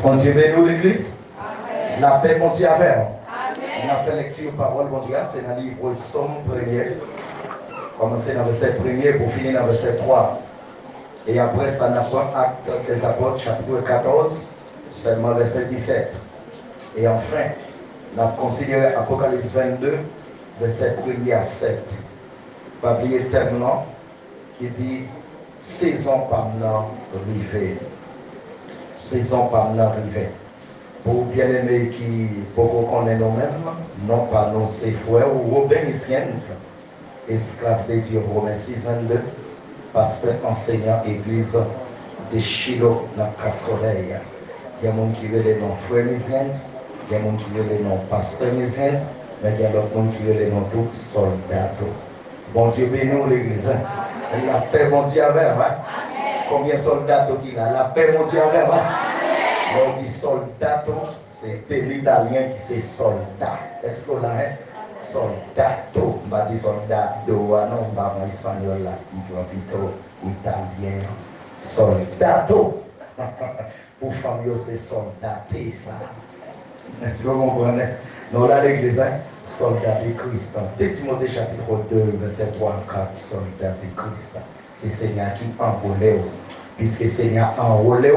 Bon Dieu bénit l'église. La paix continue à faire. On a fait lecture parole, bon Dieu, c'est dans le livre Somme 1er. Commencer dans le verset 1er pour finir dans le verset 3. Et après ça, on apprend Actes des Apôtres, chapitre 14, seulement verset 17. Et enfin, on a considéré Apocalypse 22, verset 1er à 7. Pas oublier le thème qui dit saison par l'an rivé. Saison par l'an rivé. Pour bien-aimés qui, pour qu'on connaisse nous-mêmes, non pas nos frères ou Robin Isriens, esclaves de Dieu, Romains 6, 22, pasteur enseignant église de Chilo, dans le Soleil. Il y a des gens qui veulent les noms frères Isriens, il y a des gens qui veulent les noms pasteurs Isriens, mais il y a d'autres gens qui veulent les noms tout soldats. Bon Dieu bénit l'église. La paix, mon Dieu, avec. Combien de soldats qu'il a? La paix, mon Dieu, avec. On dit soldat, c'est l'italien qui c'est soldat. Est-ce qu'on a soldato? On va dire soldat, non, on va dire espagnol là, il doit plutôt italien. Soldato. Pour famille, c'est soldaté ça. Est-ce que vous comprenez? Nous, là, l'église, soldat de Christ. 2 Timothée chapitre 2, verset 3 et 4, soldat de Christ. C'est Seigneur qui enrôle, puisque Seigneur enrôle.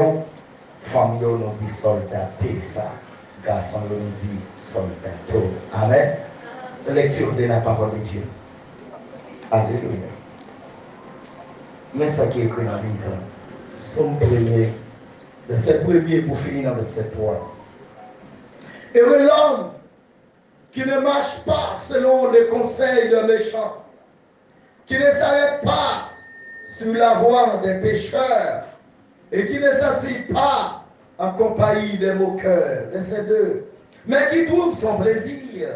Famille nous dit soldat, ça. Garçon nous dit soldato. Amen. Lecture de la parole de Dieu. Alléluia. Mais ça qui est écrit dans le livre, Somme 1er, verset 1er pour finir dans le verset 3. Heureux l'homme qui ne marche pas selon les conseils d'un méchant, qui ne s'arrête pas sur la voie des pécheurs, et qui ne s'assied pas en compagnie des moqueurs, verset 2, mais qui trouve son plaisir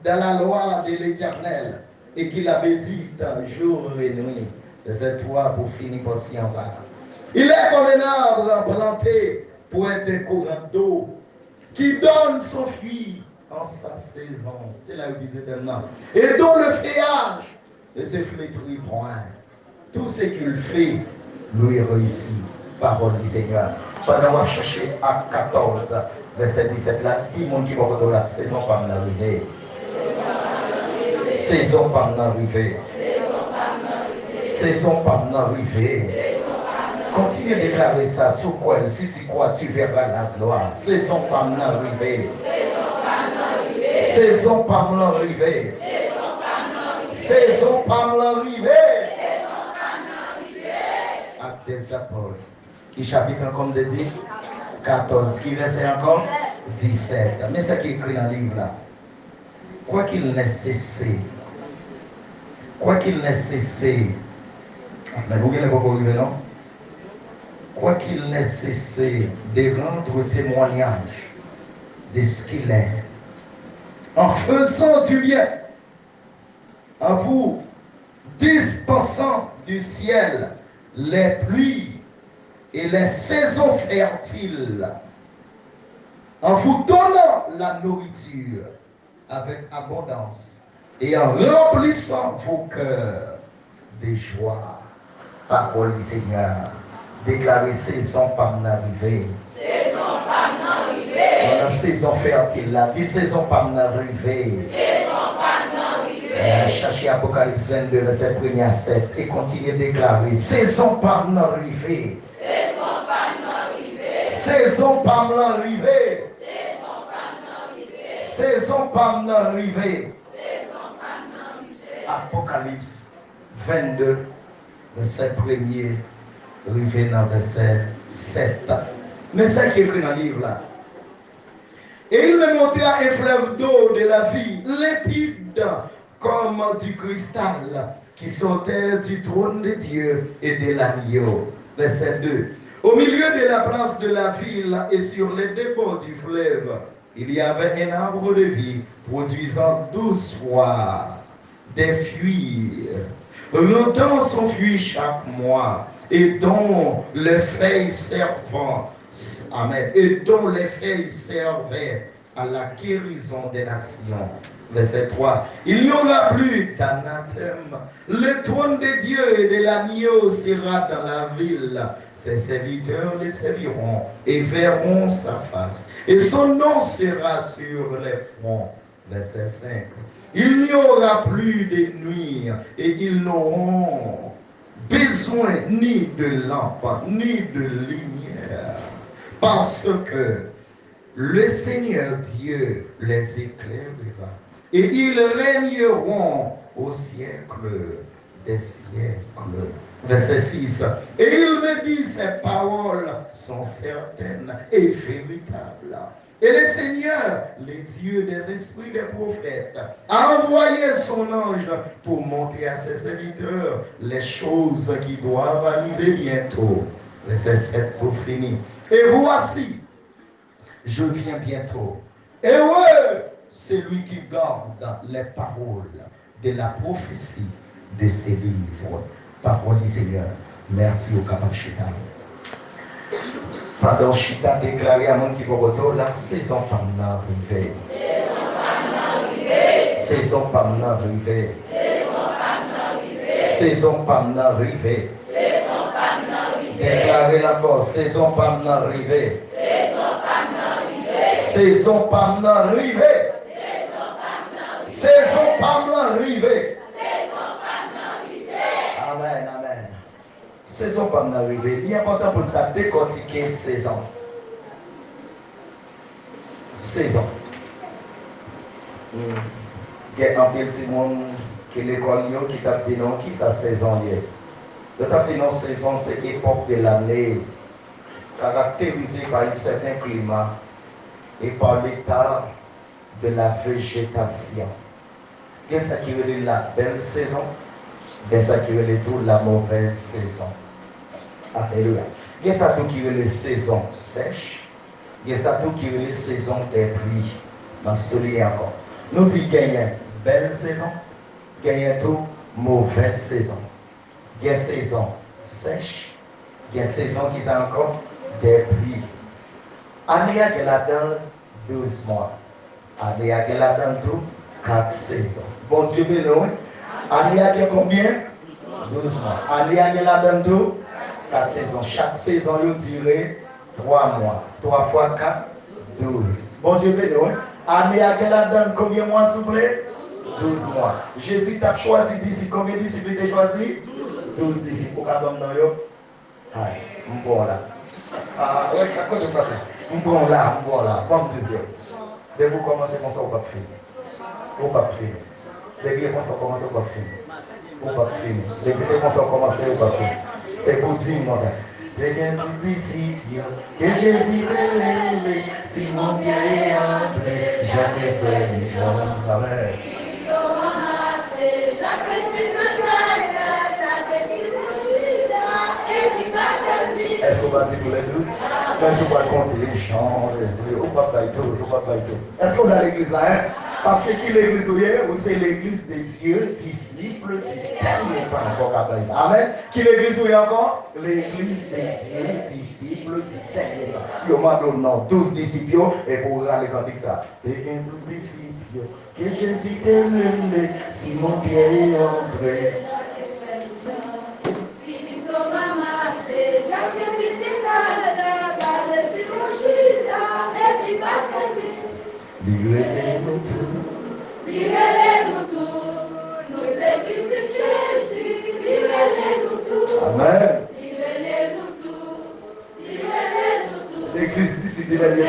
dans la loi de l'Éternel et qui la médite jour et nuit, verset 3 pour finir pour science. Il est comme un arbre planté pour être un courant d'eau qui donne son fruit en sa saison, c'est la vie éternelle, et dont le feuillage ne se flétrit point. Tout ce qu'il fait lui réussit. Parole du Seigneur. Pendant qu'on va chercher à 14, verset 17, là, tout le monde qui va voir la saison par l'arrivée. Saison par l'arrivée. Saison par l'arrivée. Continue de déclarer ça sous quoi, si tu crois, tu verras la gloire. Saison par l'arrivée. Saison par l'arrivée. Saison par l'arrivée. Actes des Apôtres. Qui chapitre, comme de dit, 14, qui verset encore 17. Mais ce qui est écrit dans le livre là, quoi qu'il n'ait cessé, mais vous ne pouvez pas arriver, non? Quoi qu'il n'ait cessé de rendre témoignage de ce qu'il est, en faisant du bien, en vous dispensant du ciel les pluies et les saisons fertiles, en vous donnant la nourriture avec abondance et en remplissant vos cœurs de joie. Parole du Seigneur. Déclarez saison par l'arrivée. Saison par l'arrivée. Dans la saison fertile, la dit saison par l'arrivée. Saison par l'arrivée. Cherchez Apocalypse 22, verset 1er à 7 et continuez de déclarer saison par l'arrivée. Saison par l'arrivée. Saison par l'arrivée. Saison par l'arrivée. Apocalypse 22, verset 1er, arrivé dans verset 7. Mais ça qui est écrit dans le livre là. Et il me montra un fleuve d'eau de la vie, limpide comme du cristal, qui sortait du trône de Dieu et de l'agneau. Verset 2. Au milieu de la place de la ville et sur les débords du fleuve, il y avait un arbre de vie produisant 12 fois des fruits, rendant son fruit chaque mois, et dont les feuilles servaient, amen, et dont les feuilles servaient à la guérison des nations. Verset 3. Il n'y aura plus d'anathème. Le trône de Dieu et de l'agneau sera dans la ville. Ses serviteurs le serviront et verront sa face. Et son nom sera sur les fronts. Verset 5. Il n'y aura plus de nuit et ils n'auront besoin ni de lampe ni de lumière. Parce que le Seigneur Dieu les éclairera. Et ils régneront au siècle des siècles. Verset 6. Et il me dit, ces paroles sont certaines et véritables. Et le Seigneur, le Dieu des esprits des prophètes, a envoyé son ange pour montrer à ses serviteurs les choses qui doivent arriver bientôt. Verset 7 pour finir. Et voici, je viens bientôt. Heureux celui qui garde les paroles de la prophétie de ces livres. Parole du Seigneur. Merci au capable Chita. Pardon, Chita déclaré à mon qui va la saison par l'arrivée. Saison par l'arrivée. Saison par l'arrivée. Déclarez la force. Saison par l'arrivée. Saison par l'arrivée. Saison par l'arrivée. Amen, amen. Saison par l'arrivée. Il est important pour ta décortiquer saison. Saison. Il y a un petit monde qui l'école qui t'a dit non, qui sa saison hier. Le t'a dit non, saison, c'est l'époque de l'année caractérisée par un certain climat et par l'état de la végétation. Qu'est-ce qui veut la belle saison? Qu'est-ce qui veut tout la mauvaise saison? Alléluia. Qu'est-ce qui veut les saisons sèches? Qu'est-ce qui veut les saisons des pluies? Donc, souligner encore. Nous disons qu'il y a une belle saison, qu'il y a tout mauvaise saison. Il y a une saison sèche, il y a une saison qui sont encore des pluies. Année qui est là-dedans 12 mois. Année qui est là-dedans tout 4 saisons. Bon Dieu béni. Année qui est combien? 12 mois. Année qui est là-dedans tout 4 saisons. Chaque saison lui durait 3 mois. 3 fois 4, 12. Bon Dieu béni. Année qui est là-dedans combien de mois s'il vous plaît? 12 mois. Jésus t'a choisi d'ici. Combien de disciples il t'a choisi? 12 disciples. Pourquoi vous avez dit? Bon là. Ah, oui, ça compte pas. Bon là, comme plusieurs. Dès que vous commencez comme ça, vous ne pouvez pas finir. Vous ne pouvez pas finir. Dès que vous commencez, vous ne pouvez pas finir. Vous ne pouvez pas finir. Dès que vous commencez, vous ne pouvez pas finir. C'est pour dire, moi, ça. C'est bien tous disciples que Jésus veut aimer. Si mon bien est entré, jamais fait les gens. Amen. Est-ce qu'on va dire pour les 12? Est-ce qu'on va compter les gens? Est-ce qu'on a l'église là? Hein? Parce que qui l'église où est? C'est l'église des dieux, disciples du dernier pas encore qu'à Paris. Amen. Qui l'église où est encore? L'église des dieux, disciples du dernier pas. Il y a maintenant 12 disciples et pour aller cantique ça. Et 12 disciples que Jésus t'a mené, Simon Pierre est entré. Livrez-nous tout, nous existe Jésus, livrez-nous tout. Amen. Livrez-nous tout. L'église d'ici de la Jésus,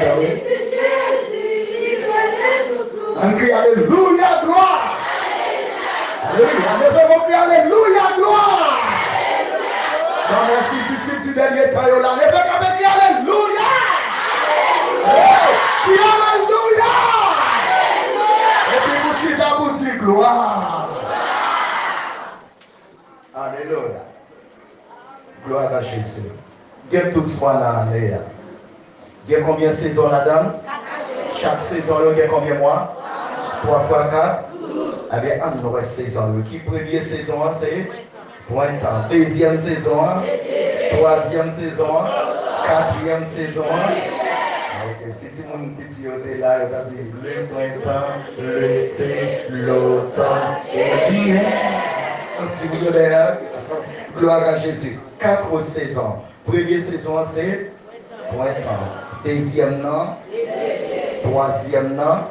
livrez-nous tout. On crie Alléluia, gloire. Alléluia, Alléluia, gloire. Dans merci disciples du dernier temps, là, les peuples avec dit Alléluia. Alléluia. Et puis vous suivez à vous dire gloire. Alléluia. Gloire à Jésus. Quel tout soit l'année. Il y a combien de saisons là-dedans? Chaque saison, il y a combien de mois? 3 fois 4? Avec une nouvelle saison. Qui première saison, c'est printemps. Deuxième saison, troisième saison, quatrième saison. Si tu mon petit côté là, ça dit le printemps, l'été, l'automne et l'hiver. Un petit bout de l'air. Gloire à Jésus. 4 saisons. Première saison, c'est printemps. Deuxième, non. Troisième, non.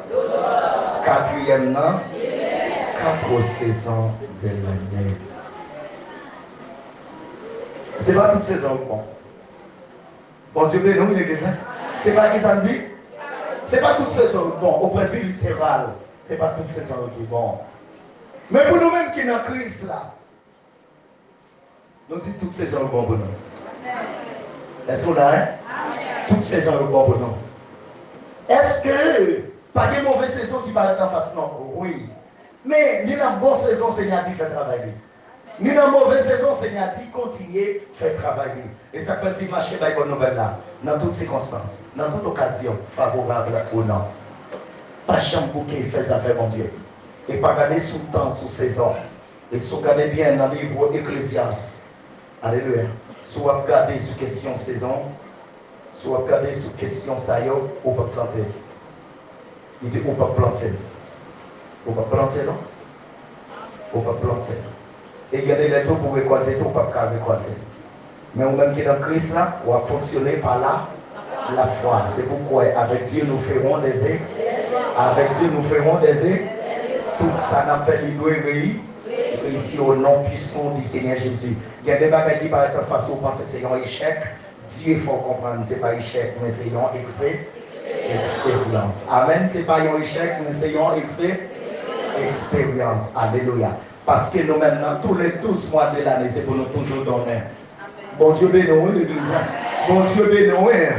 Quatrième, non. 4 saisons de l'année. Ce n'est pas toute saison bon. Bon Dieu, mais nous, l'église, c'est pas qui ça me dit? C'est pas toute saison bon. Au point de vue littéral, c'est pas toute saison qui est bon. Mais pour nous-mêmes qui sommes en crise là, nous disons toute saison est bon pour nous. Est-ce qu'on a, hein? Toute saison est bon pour nous. Est-ce que pas de mauvaise saison qui va être en face? Non. Oui. Mais ni dans bonne saison, Seigneur dit fait travailler. Ni dans mauvaise saison, Seigneur dit continuer faire travailler. Et ça fait dire marcher par bonne nouvelle là, dans toutes circonstances, dans toute occasion favorable ou non. Pas chambre bouquet fait affaire mon Dieu. Et pas garder sous temps, sous saison. Et si vous regardez bien dans le livre Ecclésiaste, alléluia, si vous regardez sous question saison, si vous regardez sous question ça y est, on peut planter. Il dit on peut planter. On peut planter, non? On peut planter. Et garder les taux pour récolter, tout pas récolter. Mais on même qui est dans Christ là, on va fonctionner par la foi. C'est pourquoi avec Dieu nous ferons des exploits. Avec Dieu nous ferons des exploits. Tout ça n'a pas l'idée ici au nom puissant du Seigneur Jésus. Il y a des bagages qui paraissent de façon de penser c'est un échec. Dieu, il faut comprendre, ce n'est pas un échec, mais c'est un expérience. Amen, ce n'est pas un échec, mais c'est un expérience. Alléluia. Parce que nous maintenant, tous les 12 mois de l'année, c'est pour nous toujours donner. Bon Dieu bénisse l'église. Bon Dieu bénisse.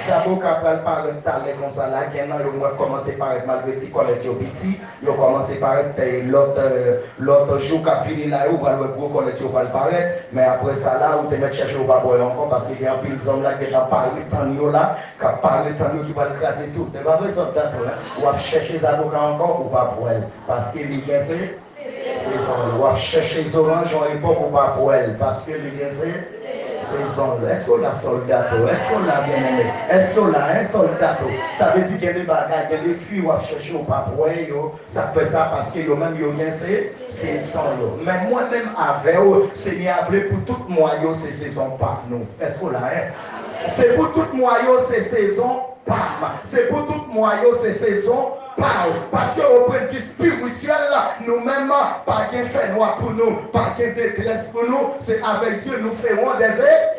Ça va par un talent comme ça là, qui a commencé par être malgré petit, quand il est petit, il a commencé par être l'autre jour qui a fini là, où va le gros quand il va paraître, mais après ça là, où tu vas chercher au bas encore, parce qu'il y a un peu de hommes là qui ont parlé tant là, qui ont parlé tant qui va le craser tout. Tu vas voir ça là, ou va chercher les avocats encore ou pas pour elle, parce qu'il y a c'est on va chercher les oranges en époque ou pas pour elle, parce que les est-ce qu'on a soldat? Est-ce qu'on a bien aimé? Est-ce qu'on a un soldat? Ça veut dire qu'il y a des bagages, il y a des filles qui vont chercher au papouet. Ça fait ça parce que même c'est son. Mais moi-même, avec eux, c'est appelé pour tout moyen, c'est saison par nous. Est-ce qu'on a un? C'est pour tout moyen, c'est saison par. C'est pour tout moyen, c'est saison. Parce qu'au point de vue spirituel, nous-mêmes, pas qu'un fait noir pour nous, pas qu'un détresse pour nous, c'est avec Dieu nous ferons des aides.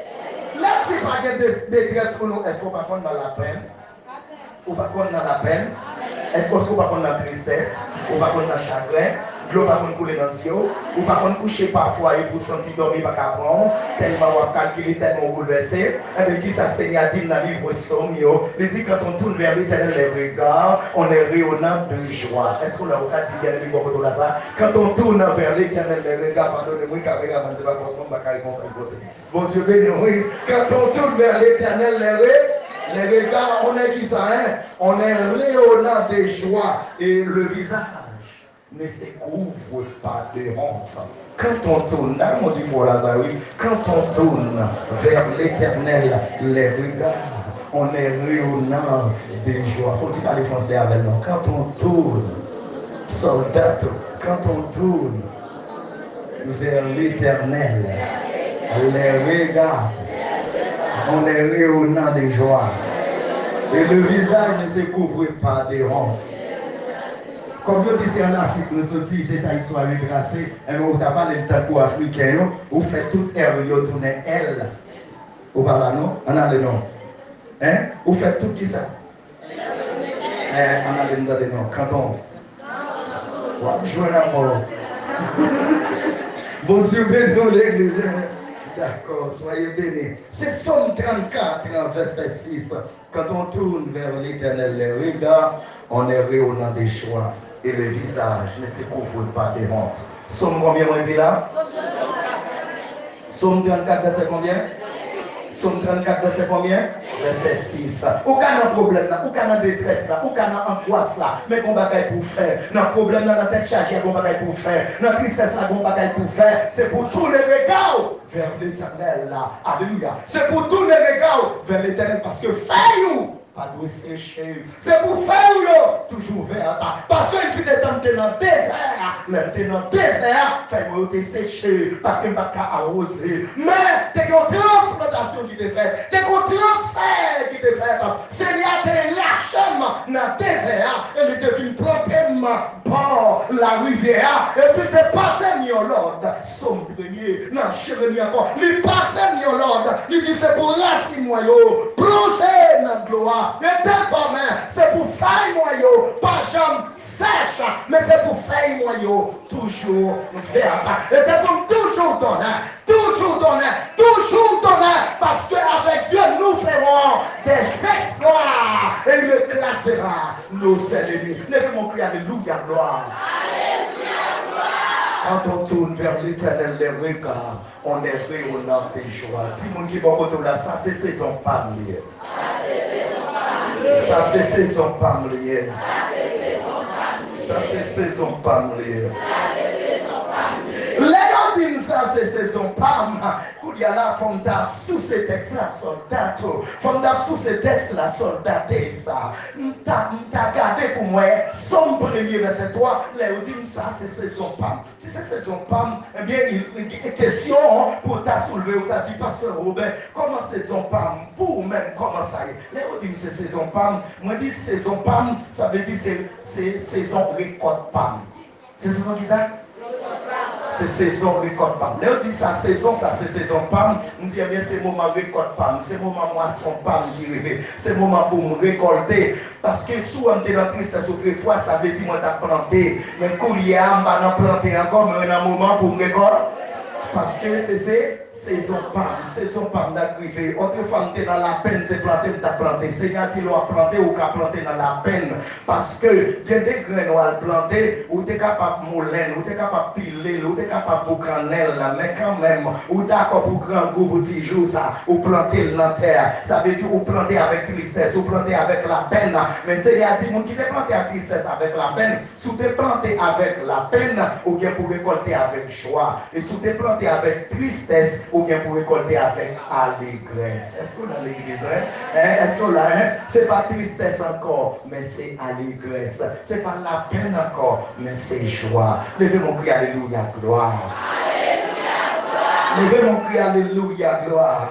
Là, si pas qu'un détresse pour nous, est-ce qu'on va prendre dans la peine? Ou pas prendre dans la peine? Est-ce qu'on va prendre dans la tristesse? Ou pas prendre dans le chagrin? L'eau va couler dans le ciel, ou pas coucher parfois et pour sentir dormir pas qu'à prendre, tellement on va calculer, tellement bouleversé. Et bien, qui ça Seigneur dit dans le livre Somme, il dit quand on tourne vers l'Éternel les regards, on est rayonnant de joie. Est-ce qu'on a dit le livre de ça? Quand on tourne vers l'Éternel les regards, pardonnez-moi, car regarde, je ne sais pas comment on va répondre à côté. Bon Dieu béni, oui. Quand on tourne vers l'Éternel les regards, on est qui ça, hein? On est rayonnant de joie et le visage ne se couvre pas de honte. Quand on tourne, mon Dieu pour Lazare, quand on tourne vers l'Éternel, les regards, on est rayonnant de joie. Faut-il parler français avec nous? Quand on tourne, soldat, quand on tourne vers l'Éternel, les regards, on est rayonnant de joie. Et le visage ne se couvre pas de honte. Comme je disais en Afrique, nous sommes c'est ça histoire retracée, et nous avons parlé de temps africain, où fait tout air, vous tournez elle. Ou pas là, non? On a le nom. Hein? Vous faites tout qui ça? On a le nom. Quand on. Je vois mort. Bon Dieu, bénis l'église. D'accord, soyez bénis. C'est Somme 34, verset 6. Quand on tourne vers l'Éternel les regards, on est rayonnant des choix. Et le visage ne se couvre pas de honte. Somme combien on dit là? Somme 34, verset combien? Somme 34, verset combien? Verset 6. Aucun problème là, aucun détresse là, aucun angoisse là, mais qu'on va pour faire. Dans problème là, dans tête chargée, qu'on va pour faire. Dans tristesse là, qu'on va pour faire. C'est pour tous les regards vers l'Éternel là. Alléluia. C'est pour tous les regards vers l'Éternel parce que faille-nous. pas de sécher. C'est pour faire toujours vert. Parce qu'il faut être dans le désert. Le dans le désert, fait-moi te sécher. Parce qu'il ne va pas arroser. Mais, t'es une transplantation qui t'est faite. T'es un transfert qui t'est fait. Seigneur, t'es lâché dans le désert. Et il te vient planter par la rivière. Et puis t'es passé dans l'ordre. Somme premier, dans le chevalier encore. Il passe dans l'ordre. Il dit c'est pour rester moyau. Plonger dans la gloire. Et désormais, c'est pour faire moyau. Pas jamais sèche, mais c'est pour faire moyau. Toujours vert. Et c'est pour toujours donner. Toujours donner. Toujours donner. Parce qu'avec Dieu, nous ferons des exploits. Et il me classera nos ennemis. Lève-moi crier Alléluia, gloire. Alléluia, gloire. Quand on tourne vers l'éternel, les regards, on est rayonnant des joies. Si mon qui va retourner là, ça c'est saison palmier. Ça c'est saison palmier. Ça c'est saison palmier. Les gens ça c'est saison palme. Il y a là, femme d'art sous ces textes là, soldat. Femme d'art sous ces textes là, soldat. Et ça, t'as gardé pour moi, son premier verset 3, les gens ça c'est saison palme. Si c'est saison palme, eh bien, il y a une question pour t'a soulevé ou t'a dit, Pasteur Robert, comment saison palme? Pour même, comment ça y est? Les gens disent c'est saison palme. Moi, je dis saison palme, ça veut dire c'est saison récolte palme. C'est saison qui ça? C'est saison récolte palme. Là, on dit ça, saison, ça c'est saison palme. On dit, eh bien, c'est moment récolte palme. C'est moment moisson palme qui arrive. C'est moment pour me récolter. Parce que si on est dans la tristesse autrefois, ça veut dire, moi, t'as planté. Mais quand il y a un planté encore, mais on a un moment pour me récolter. Parce que c'est saison palme d'arriver. Autrefois, on était dans la peine, c'est planté, on t'a planté. Seigneur, tu l'as planté ou qu'a planté dans la peine. Parce que, il y a des graines à planter, ou t'es capable de moulin, ou t'es capable de piler, ou t'es capable de granel, mais quand même, ou d'accord pour grand goût, pour petit jour, ça, ou planter dans la terre. Ça veut dire, ou planter avec tristesse, ou planter avec la peine. Mais Seigneur dit, mon qui t'es planté avec tristesse, avec la peine, si t'es planté avec la peine, ou bien pour récolter avec joie. Et si t'es planté avec tristesse, ou bien pour récolter avec allégresse. Est-ce qu'on a l'église? Est-ce qu'on l'a? C'est pas tristesse encore, mais c'est allégresse. C'est pas la peine encore, mais c'est joie. Levez mon cri, alléluia, gloire. Alléluia, gloire. Levez mon cri, alléluia, gloire.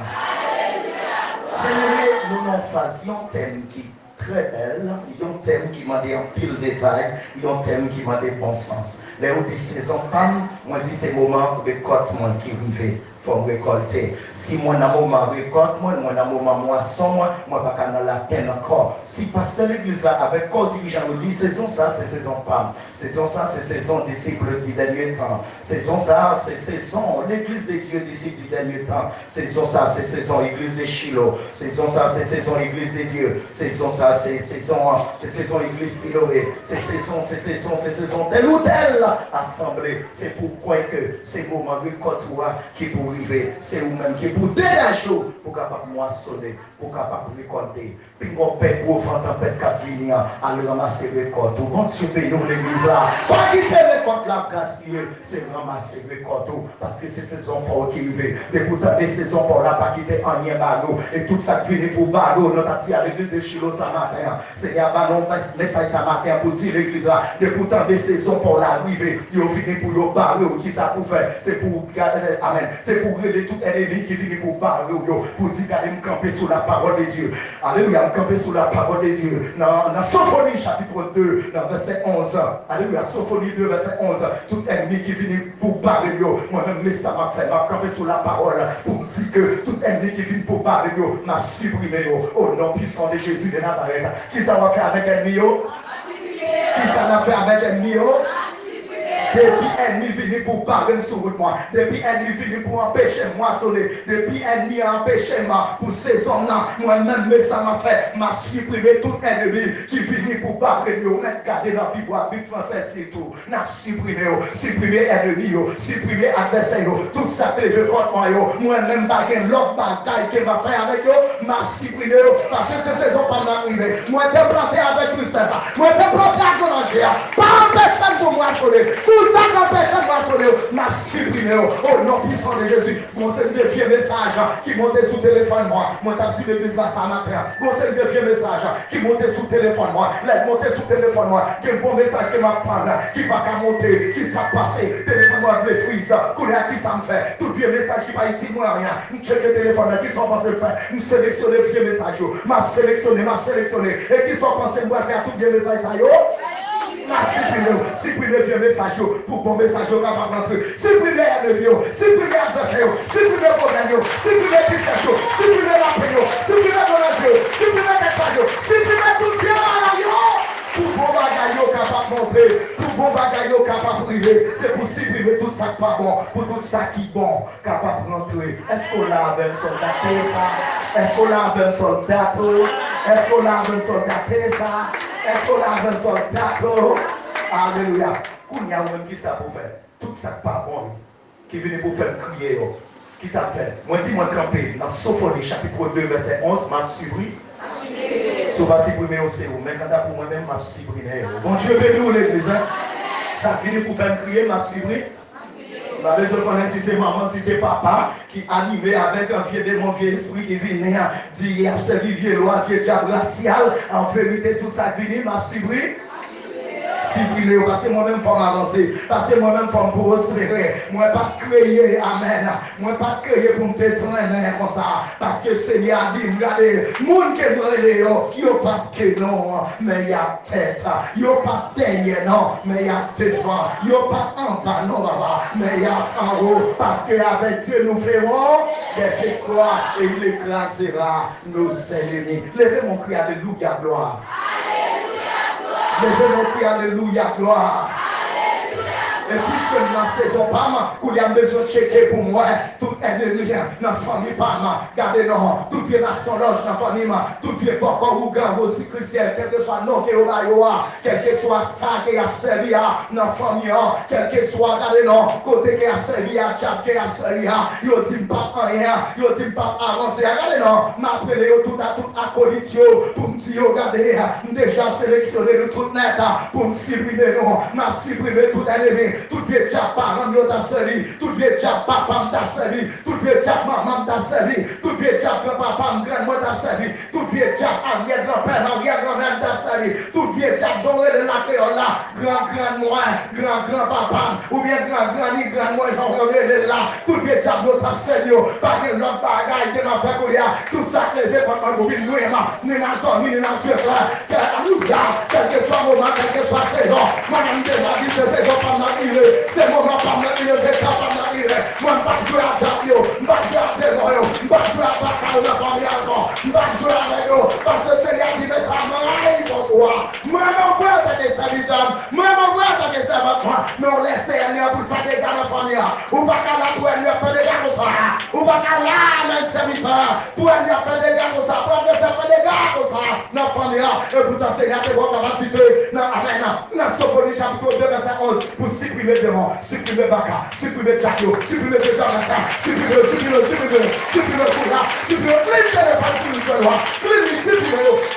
Alléluia, gloire. Nous n'en fassions thème qui très belle, il y a un thème qui m'a dit en pile détail, il y a un thème qui m'a dit bon sens. Les autres disent saison palme, moi dis c'est moment de récolte qui arrive. Faut récolter. Si moi dans moment récolte, moi dans moment moisson, moi pas dans la peine encore. Si pasteur l'église là avec corps dirigeant nous dit saison ça c'est saison palme. Saison ça c'est saison disciple du dernier temps. Saison ça c'est saison l'église de Dieu d'ici du dernier temps. Saison ça c'est saison église de Shiloh. Saison ça c'est saison église de Dieu. Saison ça c'est saison église Siloé. C'est saison telle ou telle assemblée. C'est pourquoi que c'est moment récolte qui pour c'est vous-même qui pour dégager pour capable moissonner, pour capable récolter. Puis on paie pour faire tempête qui vient à le ramasser récolte. Bon Dieu paye nous l'église là. Pas qui fait récolte la gaspiller, c'est ramasser récolte parce que c'est saison pour qui arrive. Et pourtant des saisons pour là pas quitter en rien ballot et tout ça qui vient pour ballot notre petit à l'église de Shiloh ce matin. C'est un ballon message ce matin pour dire l'église là. Et pourtant des saisons pour l'arrivée, ils ont fini pour le ballot qui ça pour faire, c'est pour amen. C'est pour relever tout ennemi qui vient pour parler, pour dire qu'elle me camper sous la parole de Dieu. Alléluia, me camper sous la parole de Dieu. Dans Sophonie chapitre 2, dans verset 11. Alléluia, Sophonie 2, verset 11. Tout ennemi qui vient pour parler, moi-même, mais ça m'a fait, m'a camper sous la parole pour dire que tout ennemi qui vient pour parler, m'a supprimé au nom puissant de Jésus de Nazareth. Qui ça va faire avec ennemi? Qui ça va faire avec ennemi? Depuis ennemi venu pour parler sur moi, depuis ennemi venu pour empêcher moi sonner, depuis ennemi a empêché moi pour saisonner, moi-même, mais ça m'a fait, m'a supprimé tout ennemi qui vient pour parler, on a gardé dans la Bible, Bible française surtout, n'a supprimé ennemi, supprimé adversaire, tout ça fait de contre moi-même, pas l'autre bataille qui m'a fait avec eux, m'a supprimé, parce que ces saisons pas m'arriver, moi t'ai planté avec tout ça, moi t'ai planté avec l'angère, pas personne pour moissonner. Tout ça quand personne moissonner, m'a supprimé. Au nom puissant de Jésus. Mon Seigneur, des vieux messages qui montaient sous téléphone moi. Moi, t'as dit l'église là, ça matin. Mon Seigneur, des vieux messages qui montaient sous téléphone moi. L'aide monter sous téléphone moi. Quel bon message que m'a prendre, qui va qu'à monter, qui s'est passé. Téléphone moi, les frises, qui ça me fait. Tout vieux message qui va utile moi rien. Je check le téléphone qui sont pensés faire. Je sélectionne les vieux messages. M'a sélectionné. Et qui sont pensés moi faire tout vieux message ça yo. Supprimez le vieux message pour bon message capable d'entrer. Supprimez l'ennemi, supprimez l'adversaire, supprimez le problème, supprimez le succès, supprimez la paix, supprimez le supprimez le message, supprimez tout bien pour bon bagaille capable de monter, pour bon bagaille capable de priver. C'est pour supprimer tout ça qui pas bon, pour tout ça qui est bon, capable d'entrer. Est-ce qu'on a un soldat ça? Est-ce qu'on a un soldat? Est-ce qu'on a un soldat ça? Est-ce qu'on a un soldat? Alléluia. Il y a un qui ça pour faire. Tout ça qui pas bon, qui vient pour faire crier. Qui ça fait? Moi, dis-moi camper dans Sophonie chapitre 2, verset 11, m'a supprimé. Si on va supprimer aussi, mais quand pour moi-même, m'a supprimé. Bon Dieu, bénis l'église. Ça finit pour faire crier, m'a supprimé. La besoin de connaître si c'est maman, si c'est papa, qui animé avec un vieux démon, vieux esprit qui vient dire, il y a servi vieux loi, vieux diable racial, en vérité, tout ça finit, m'a supprimé. Supprimer, parce que moi-même, faut m'avancer, parce que moi-même, faut me prospérer. Moi, pas créer, amen. Moi, pas créer pour me traîner comme ça. Parce que Seigneur a dit, regardez, monde qui est brûlé, il n'y a pas de non, mais il y a tête. Il n'y a pas de derrière, non, mais il y a devant. Il n'y a pas en bas, non, là-bas, mais il y a en haut. Parce qu'avec Dieu, nous ferons des exploits et il écrasera nos ennemis. Levez mon cri, alléluia, gloire. Levez mon cri, alléluia, gloire. Et puisque dans la saison pas, qu'il y a besoin de checker pour moi, tout ennemi dans la famille pas, gardez non, toute violation loge dans la famille, tout vieux pourquoi ou grand aussi chrétien, quel que soit non qui est quel que soit ça qui a servi dans la famille, quel que soit, gardez non, côté qui a servi à Tchap, qui a servi à, yo dit pas rien, yo dit pas avancer, regardez non, m'appelez tout acolyte pour me dire, regardez, déjà sélectionné le tout net, pour me supprimer, non, m'a supprimé tout ennemi. Tout vieux diable parent t'a servi, tout vieux diable papa t'a servi, tout vieux diable maman t'a servi, tout vieux diable papa grand-mère t'a servi, tout vieux diable arrière-grand-père, arrière-grand-mère t'a servi, tout vieux diable j'aurais de la créole là, grand-grand-moi, grand-grand-papa, ou bien grand-grand-moi, j'aurais là, tout vieux diable t'a servi, pas que l'autre bagaille de ma fait courir, tout ça levé contre le mobile, nous ni dans le ni dans le ciel là, quel que soit moment, quel que soit saison, moi-même déjà dit que c'est pas mal. C'est mon nom pas mal, c'est ça pas mal. Moi, je ne vais pas jouer à Japio, je ne vais pas jouer à Pémoyo, je ne vais pas jouer à Bacal, la famille encore, je ne vais pas jouer avec eux, parce que c'est là qui met ça mal pour toi. Moi, je veux attaquer ça, vitam, moi, je veux attaquer ça, mais on laisse Seigneur pour faire des gars dans la famille. Ou pas qu'à la pour lui faire des gars comme ça, ou pas qu'à la même serviteur, pour lui faire des gars comme ça, pour lui faire des gars comme ça, dans la famille. Et pour ta Seigneur, tes bonnes capacités, amen, dans Sophonie chapitre 2, verset 11, pour supprimer démon, supprimer Baka, supprimer Tchakio, supprimer Tchakasa, supprimer Koula, supprimer les téléphones sur le sol,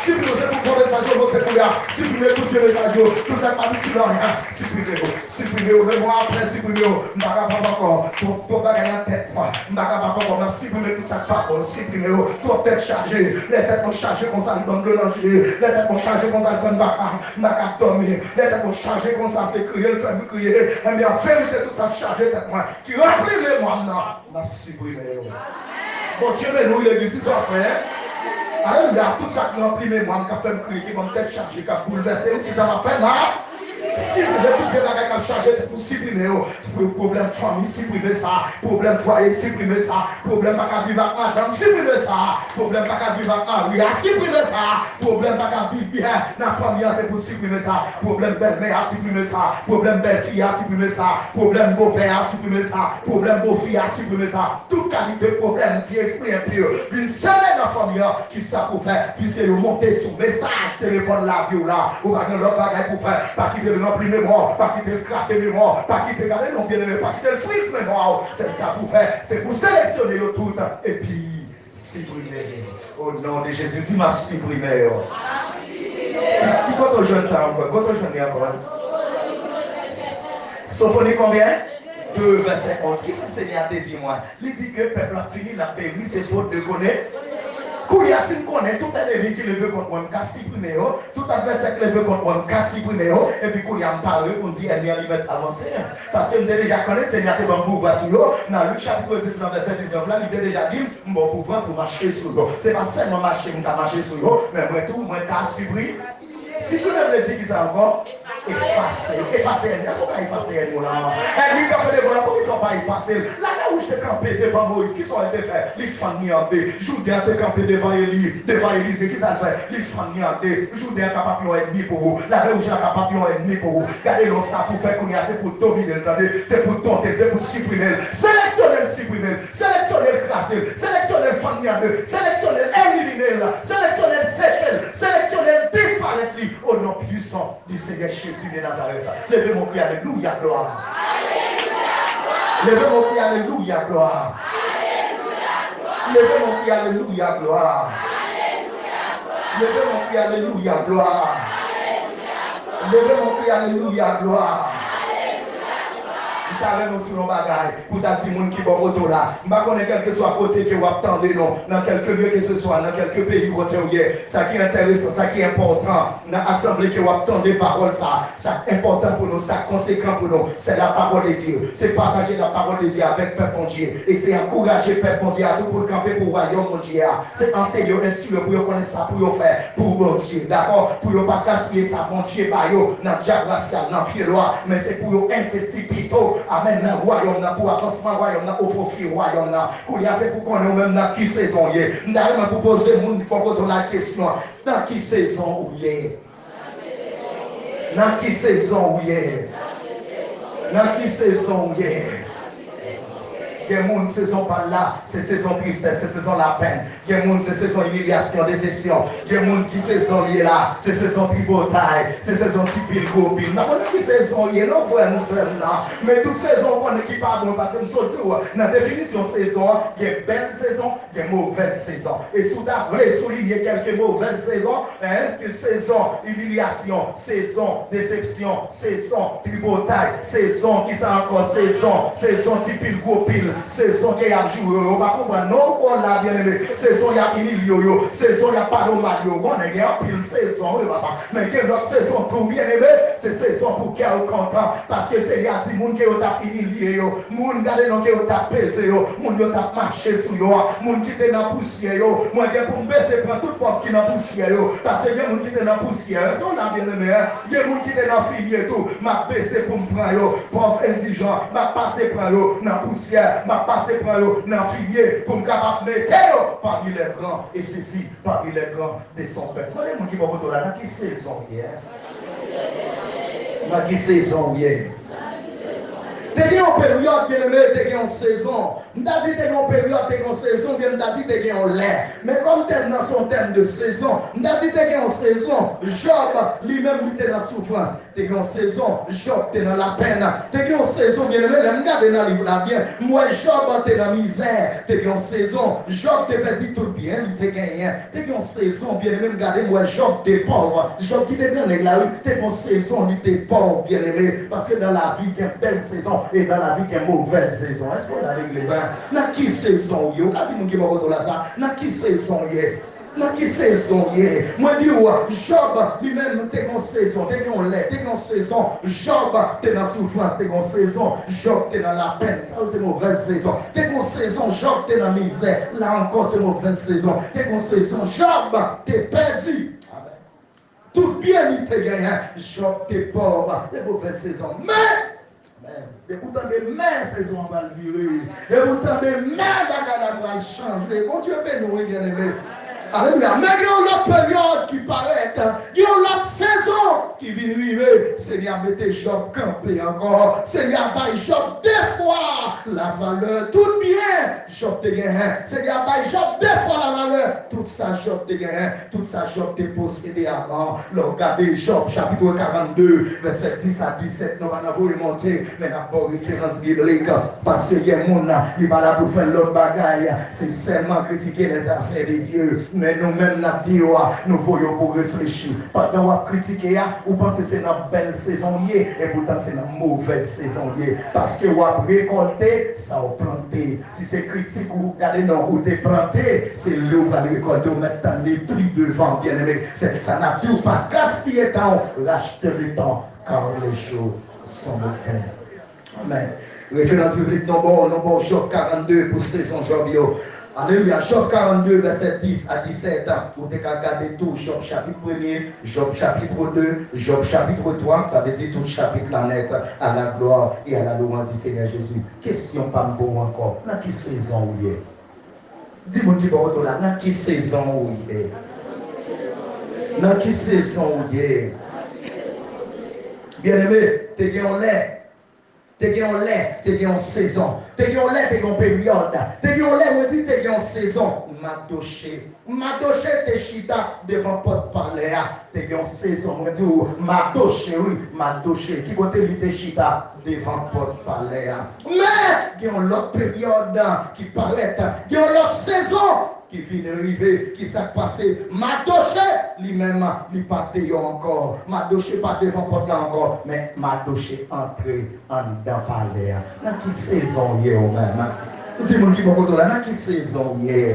supprimer pour conversation, votre couleur, supprimer tous les messages, tout ça pas du rien, supprimer, mais moi après supprimer, Mbaka pas encore, ton bagage en tête, moi, Mbaka pas encore, supprimer tout ça pas encore, supprimer, toi tête chargée, les têtes vont charger comme ça, ils vont mélanger, les têtes vont charger comme ça, ils vont Mbaka dormir, les têtes vont charger comme ça, c'est crier, le faire crier. Eh bien, vérité, tout ça chargé de moi, qui remplit les mois, on a supprimé. Bon Dieu, mais nous, l'église, ils sont frères. Alléluia, tout ça qui remplit les mois, qui a fait me crier, qui va me tête chargé, qui a bouleversé, qui ça m'a fait mal. Si vous avez tout fait avec un chargé, c'est pour supprimer. Problème famille, supprimer ça. Problème foyer, supprimer ça. Problème pas qu'à vivre avec madame, supprimer ça. Problème pas qu'à vivre avec Marie, supprimer ça. Problème pas qu'à vivre bien dans la famille, c'est pour supprimer ça. Problème belle-mère, supprimer ça. Problème belle-fille, supprimer ça. Problème beau-père, supprimer ça. Problème beau-fille, supprimer ça. Toute qualité de problème, qui esprit impur. Une semaine dans la famille, qui ça pour faire, puis c'est monter sur message, téléphone là, bio là. Ou pas que l'autre bagaille pour faire, pas quitter le remplir mémoire, pas quitter le craquer mémoire, pas quitter garder non bien aimé, pas quitter le frise mémoire. C'est ça pour faire, c'est pour sélectionner tout et puis supprimer. Au nom de Jésus, dis ma supprimer. Qui quand on jeune ça encore, quand on jeune encore. Sophonie combien? 2, verset 11. Qui c'est Seigneur te dit moi? Il dit que le peuple a fini la péri, c'est faute de connaître. Kouya si nous connaît tout ennemi qui levé contre moi, qu'à supprimer, tout adversaire qui levé contre moi, qu'à supprimer, et puis Kouya me parle pour dire ennemi à lui mettre avancé. Parce que nous déjà connaissons Seigneur te bon pouvoir sur eux. Dans Luc chapitre 19, verset 19, là, il a déjà dit, bon pouvoir pour marcher sur eux. C'est pas seulement marcher, je marcher sur eux, mais moi tout, moi qu'à supprimer. Si vous ne le dites qui ça encore, effacer, est-ce qu'on va effacer un mot là? Et lui, quand on est là, pourquoi ils ne sont pas effacés? Là où je t'ai campé devant Moïse, qui sont été faits? Les fans niandés. Judéa t'es campé devant Élie, qui ça fait? Les fans niandés. Judéa capable d'un ennemi pour vous. La où j'ai capable d'un ennemi pour vous. Gardez-le ça pour faire qu'on y a, c'est pour dominer, entendez? C'est pour tenter, c'est pour supprimer. Sélectionner le supprimer, sélectionner le classer, sélectionner le fan niandé, sélectionner l'éliminer, sélectionner le sécher, sélectionner le disparaître au nom puissant du Seigneur Jésus de Nazareth. Levez mon cri, alléluia, gloire. Levez mon cri, alléluia, gloire. Levez mon cri, alléluia, gloire. Levez mon cri, alléluia, gloire. Levez mon cri, alléluia, gloire. Il t'a même sur nos bagages pour ta petit monde qui va autour là. Je ne sais pas quel que soit côté que vous attendez, non, dans quelques lieux que ce soit, dans quelques pays où vous êtes. Ça qui est intéressant, ça qui est important, dans l'assemblée que vous attendez parole, ça est important pour nous, ça conséquent pour nous. C'est la parole de Dieu. C'est partager la parole de Dieu avec le peuple de Dieu. Et c'est encourager le peuple de Dieu à tout pour camper pour le royaume de Dieu. C'est enseigner, instruire pour connaître ça, pour faire pour Dieu. D'accord? Pour ne pas gaspiller ça, mon Dieu, dans le diable racial, dans le loi, mais c'est pour investir plutôt. Amen, dans le royaume, pour avancement du royaume, au profit du royaume. C'est pour qu'on ait même dans qui saison y est. D'ailleurs, pour poser la question, dans qui saison où y est? Dans qui saison où y est? Dans qui saison où y est? Il y a des gens qui saison par là, c'est saison tristesse, c'est saison la peine. Il y a des gens qui saison humiliation, déception. Il y a des gens qui saison lié là, c'est saison tribotaille, c'est saison typique copine. Mais on qui saison lié, non, pour nous sommes là. Mais toute saison, on est qui pas bon parce que nous sommes dans la définition saison, il y a belle saison, il y a mauvaise saison. Et sous d'après, souligner quelques mauvaises saisons, saison humiliation, saison déception, saison tribotaille, saison qui ça encore saison typique copine. Saison qui a joué, on va comprendre, non, on l'a bien aimé. Saison qui a humilié, saison qui a pas de mal, on a pile saison, mais quelle autre saison tout bien aimé, c'est saison pour qui est content, parce que c'est là, si moun qui a humilié, moun gardé non qui a pesé, moun qui a marché sur yo, moun qui était dans la poussière, moi j'ai pour me baisser prendre tout le monde qui est dans la poussière, parce que il y a moun qui était dans la poussière, on l'a bien aimé, il y a moun qui était dans la filière tout, m'a baissé pour me prendre, pauvre indigent, m'a passé prendre dans la poussière. M'a passé par eux dans le filier pour me capable mettre parmi les grands et ceci parmi les grands de son peuple. Moi, les gens qui vont voter là, dans qui saison hier? Dans qui saison hier? T'es dit en période, bien aimé, t'es en saison. M't'a dit t'es en période, t'es en saison, bien m't'a dit t'es en l'air. Mais comme t'es dans son terme de saison, m't'a dit t'es en saison. Job, lui-même, il était dans la souffrance. T'es en saison. Job, t'es dans la peine. T'es en saison, bien aimé, m'garde dans le livre là bien. Moi, Job, t'es dans la misère. T'es en saison. Job, t'es perdu tout bien, il t'est gagné. T'es en saison, bien aimé, m'garde, moi, Job, t'es pauvre. Job, qui t'est bien dans la rue, t'es en saison, il t'est pauvre, bien aimé. Parce que dans la vie, il y a une belle saison. Et dans la vie, il y a une mauvaise saison. Est-ce qu'on a l'église? Dans qui saison il y a? Quand il qui va là ça, dans qui saison il y a? Dans qui saison il y a? Moi, je dis, Job, lui-même, t'es en saison, t'es en lait, t'es en saison. Job, t'es dans la souffrance, t'es en saison. Job, t'es dans la peine, ça c'est mauvaise saison. T'es en saison, Job, t'es dans la misère. Là encore, c'est mauvaise saison. T'es en saison, Job, t'es perdu. Tout bien, il t'est gagné. Job, t'es pauvre. T'es mauvaise saison. Mais, et pourtant des mains saison va le virer. Et pourtant des mains va le changer. Quand Dieu bénit, bien aimé. Alléluia. Mais il y a une autre période qui paraît. Il y a une autre saison qui vient arriver. Seigneur, mettez Job campé encore. Seigneur, baille Job deux fois la valeur. Tout bien, Job te gagne. Seigneur, baille Job deux fois la valeur. Tout ça, Job te gagne. Tout ça, Job te possédé avant. Regardez Job, chapitre 42, verset 10 à 17. Nous allons remonter. Mais d'abord, référence biblique. Parce qu'il y a des gens qui ne sont pas là pour faire l'autre bagaille. C'est seulement critiquer les affaires de Dieu. Mais nous-mêmes, nous voyons pour réfléchir. Pendant qu'on critique, Ou pensez que c'est une belle saison, et pourtant c'est une mauvaise saison. Parce que vous avez récolté, ça vous planté. Si c'est critique, vous regardez non, vous avez planté, c'est là où vous allez récolter, vous mettez les prix devant, bien aimé. Ça n'a tout pas gaspillé temps, racheter le temps, car les choses sont mauvaises. Amen. Référence biblique, non bon, Job 42 pour saison Job. Alléluia. Job 42, verset 10 à 17. Vous avez regardé tout. Job chapitre 1er, Job chapitre 2, Job chapitre 3. Ça veut dire tout chapitre planète à la gloire et à la louange du Seigneur Jésus. Question pas bon encore. Dans quelle saison vous êtes? Dis-moi qui va retourner là. Dans quelle saison vous êtes? Dans quelle saison vous êtes? Bien aimé, t'es bien l'air. T'es en l'air, t'es en saison. T'es en l'air, t'es en période. T'es en l'air, on dit t'es en saison. Madoché t'es chita devant porte palais. T'es en saison. On dit madoché, oui, madoché. Qui côté lui t'es chita devant porte palais. Mais, il y a une autre période qui paraît. Il y a une autre saison qui vient arriver, qui s'est passé. Madoché, lui-même, il pas encore. Madoché pas devant porte là encore, mais Madoché entré en dedans palais. Dans quelle saison hier au même? Dis-moi qui va là, dans quelle saison hier?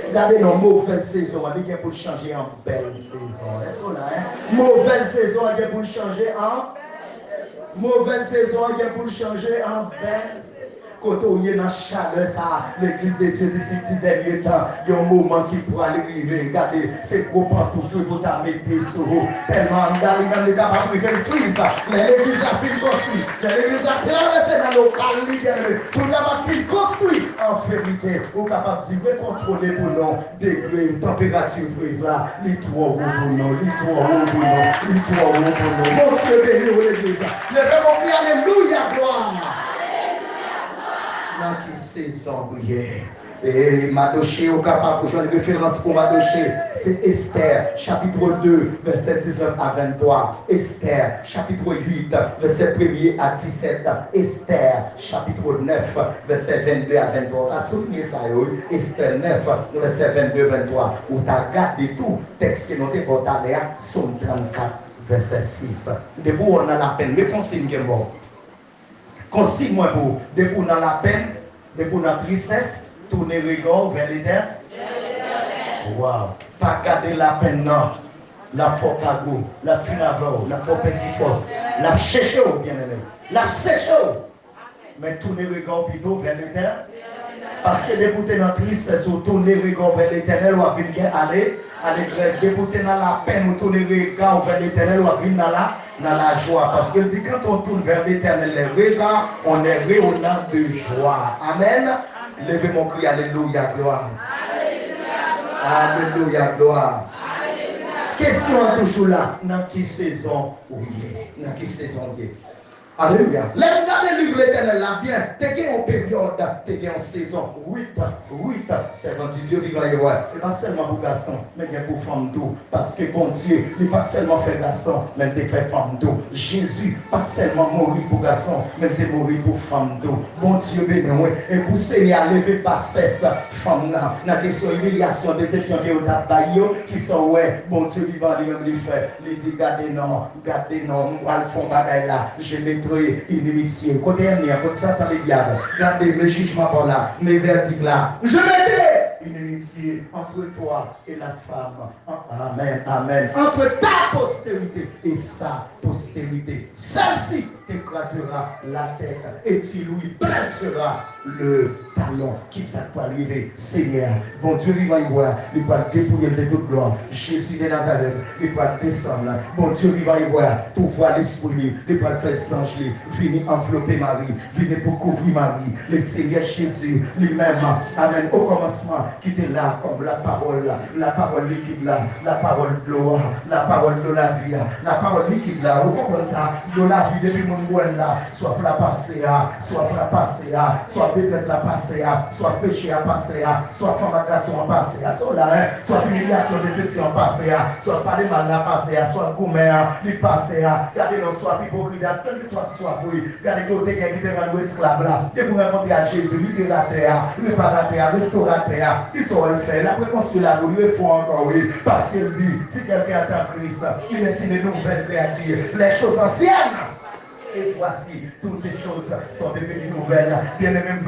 Regardez nos mauvaises saisons, il y a pour changer en belle saison. Est-ce qu'on a mauvaise saison, il y a pour changer en mauvaise saison, il y a pour changer en belle saison. Quand on est dans la chaleur, l'église de Dieu d'ici ces derniers temps, il y a un moment qui pourra arriver. Regardez, c'est gros pantoufles pour t'amener sur vous. Tellement on est capable de faire tout ça. Mais l'église a fini construit. L'église a traversé dans le local. Pour l'avoir fini construit. En vérité, on est capable de contrôler pour nous degré, température frise là. Les trois roues pour nous, les trois roues pour nous, les trois roues pour nous. Mon Dieu béni l'église. Levez-moi, alléluia, gloire. Dans qui saison hier. Et Madoché, au capable, j'ai une référence pour Madoché, c'est Esther, chapitre 2, verset 19 à 23. Esther, chapitre 8, verset 1er à 17. Esther, chapitre 9, verset 22 à 23. À souligner ça, Esther 9, verset 22 à 23. Où tu as gardé tout, texte qui noté pour ta l'air, Somme 34, verset 6. Depuis on a la peine, réponse est bon. Consigne-moi pour, depuis on a la peine, depuis on a la tristesse, tourner regard vers l'éternel. Wow. Pas garder la peine, non. La faux cargo, la funavro, la faux petit force, la chercher au bien-aimé, la chercher. Mais tourner regard plutôt vers l'éternel. Parce que débouter dans la tristesse, ou tourner regard vers l'éternel, ou à venir aller à l'église, débouter dans la peine, ou tourner regard vers l'éternel, ou à venir dans la joie. Parce que dit quand on tourne vers l'éternel, les regards, on est rayonnant de joie. Amen. Levez mon cri, alléluia, gloire. Alléluia, gloire. Question toujours là. Dans quelle saison vous êtes? Dans quelle saison vous êtes? Alléluia. Les livres l'éternel là bien. T'es en période, t'es en saison. 8, c'est quand Dieu vivant et ouais. Et pas seulement pour garçon, mais bien pour femme d'eau. Parce que bon Dieu, il n'est pas seulement fait garçon, mais il fait femme d'eau. Jésus, pas seulement mourir pour garçon, mais il mourir pour femme d'eau. Bon Dieu béni, et pour Seigneur, lever pas cesse femme là. Dans la question humiliation, déception qui sont ouais, bon Dieu vivant lui-même il fait. Il dit gardez non, on va le fond bagaille là. Je mettrai inimitié. Côté ennemi, côté Satan les diables. Gardez mes jugements par là, mes verdicts là. Je mettrai une inimitié entre toi et la femme. Amen, amen. Entre ta postérité et sa postérité. Celle-ci t'écrasera la tête et tu lui blessera le talon. Qui ça peut arriver? Seigneur, bon Dieu, il va y voir, il va dépouiller de toute gloire. Jésus de Nazareth, il va descendre. Bon Dieu, il va y voir, pour voir l'esprit, il va faire changer, venir envelopper Marie, venir pour couvrir Marie. Le Seigneur Jésus lui-même, amen, au commencement, qui était là comme la parole liquide là, la parole de l'eau, la parole de la vie, la parole liquide là, vous comprenez ça? De la vie depuis mon bois là, soit pour la passer, soit pour la passer, soit détresse la passer, soit péché à passer, soit formation à passer, soit là, soit humiliation, déception à passer, soit parler mal à passer, soit gourmet, lui passer, regardez nos soit hypocrisie, soit oui, regardez côté qui était rendu esclave là, et pour rencontrer à Jésus, libérateur, réparateur, restaurateur, ils sont fait. La précaution là, vous lui faut encore, oui. Parce qu'il dit, si quelqu'un attend Christ, il est une nouvelle créature. Les choses anciennes. Et voici, toutes les choses sont devenues nouvelles. Bien aimé,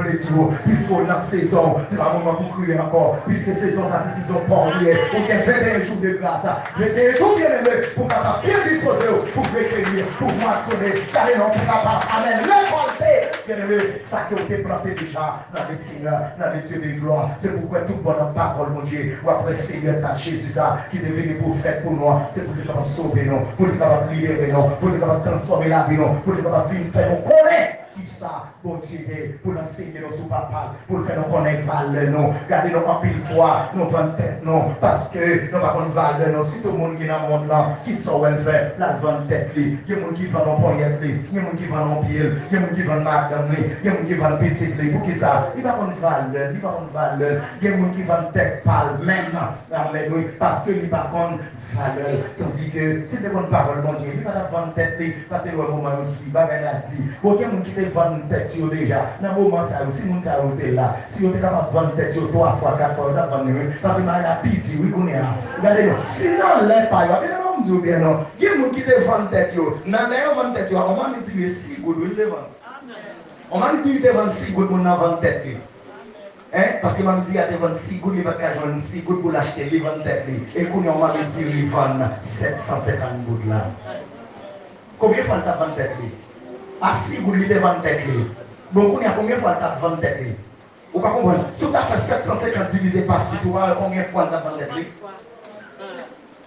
puisqu'on a saison, c'est pas un moment pour crier encore. Puisque saison, ça c'est saison pour lui. Pour qu'il y ait 21 jours de grâce. 21 jours, bien aimé, pour capable bien disposer, pour recueillir, pour moissonner. Car non, pour capable, amen, récolter. Bien aimé, ça qui a été planté déjà dans les Seigneurs, dans les dieux de gloire. C'est pourquoi toute bonne parole, mon Dieu, ou après Seigneur, ça, Jésus, ça, qui est devenu pour faire pour nous. C'est pour qu'il capable sauver nous, pour qu'il capable libérer nous, pour qu'il capable transformer la vie nous. Pour nous faire nous connaître qui ça, bon Dieu, pour nous enseigner nos sous-papas, pour que nous connaissions valeur, nous, garder nos en pile fois, nous prendre tête, non, parce que nous n'avons pas valeur, non, si tout le monde qui est dans le monde là, qui sont elle fait, la vente tête, il y a des gens qui vendent en poignette, il y a des gens qui vendent en pied, il y a des gens qui vendent madame, il y a des gens qui vendent petit, pour qui ça, il va prendre valeur, il va prendre valeur, il y a des gens qui vendent tête pâle, même, parce que il va prendre valeur, tandis que si tu bonne parole, mon Dieu, il va vendre tête, parce que le moment aussi, il va dit, aucun monde qui te vend tête déjà, dans le moment ça, si mon ça là, si on est capable de vendre tête 3 fois, 4 fois, on va vendre, parce que la pitié, oui, qu'on est là. Regardez, sinon, les pas, il va bien nous bien, non. Il y a des gens qui te vendent tête, dans les vendre tête, on va me dire 6 gouttes, oui, le vendre. On va me dire que tu vends 6 gouttes, on a vendu tête. Parce que m'a dit à te vendre 6 gouttes, il va vendre 6 gouttes pour l'acheter, il vend tête. Et qu'on on m'a dit il vend 750 gouttes là. Combien de fois tu as vendu tête? À 6 gouttes, il te vend tête. Bon, combien de fois tu as vendu tête? Vous ne comprenez pas? Si tu as fait 750 divisé par 6, combien de fois tu as vendu tête?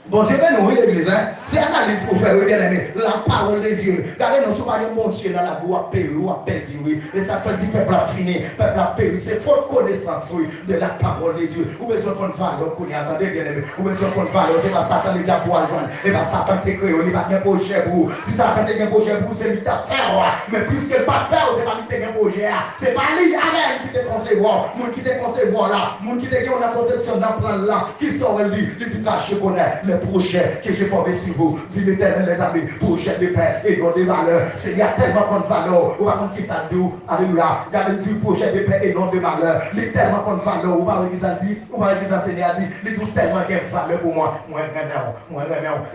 Bon, je vais nous l'église, c'est analyse pour faire, bien aimé, la parole de Dieu. Regardez, nous sommes pas des bons dieux dans la voie péri, ou à perdre, oui. Et ça fait dire peuple a fini, peuple a péri. C'est faute connaissance, oui, de la parole de Dieu. Ou besoin qu'on valeur, qu'on y attendez, bien aimé. Ou besoin qu'on valeur, c'est pas Satan le diable pour joindre. Et pas Satan te créé, il va bien projet pour vous. Si Satan te un projet pour vous, c'est lui qui t'a fait, mais puisqu'il pas faire, c'est pas lui qui t'a un projet. C'est pas lui, amen, qui te concevoir. Moun qui te concevoir là, moun qui te fait une conception d'un plan là, qui sort, il dit, caché qu'on est. Les projets que j'ai formés sur vous, dit l'Éternel les amis, projets de paix et de valeur. Il y a tellement de valeur, on va voir qui ça dit, alléluia. Regardez du projet de paix et non de malheur. Il y a tellement de valeur, on va voir qui ça dit, on va voir qui ça dit, il y a tellement de valeur pour moi. Moi,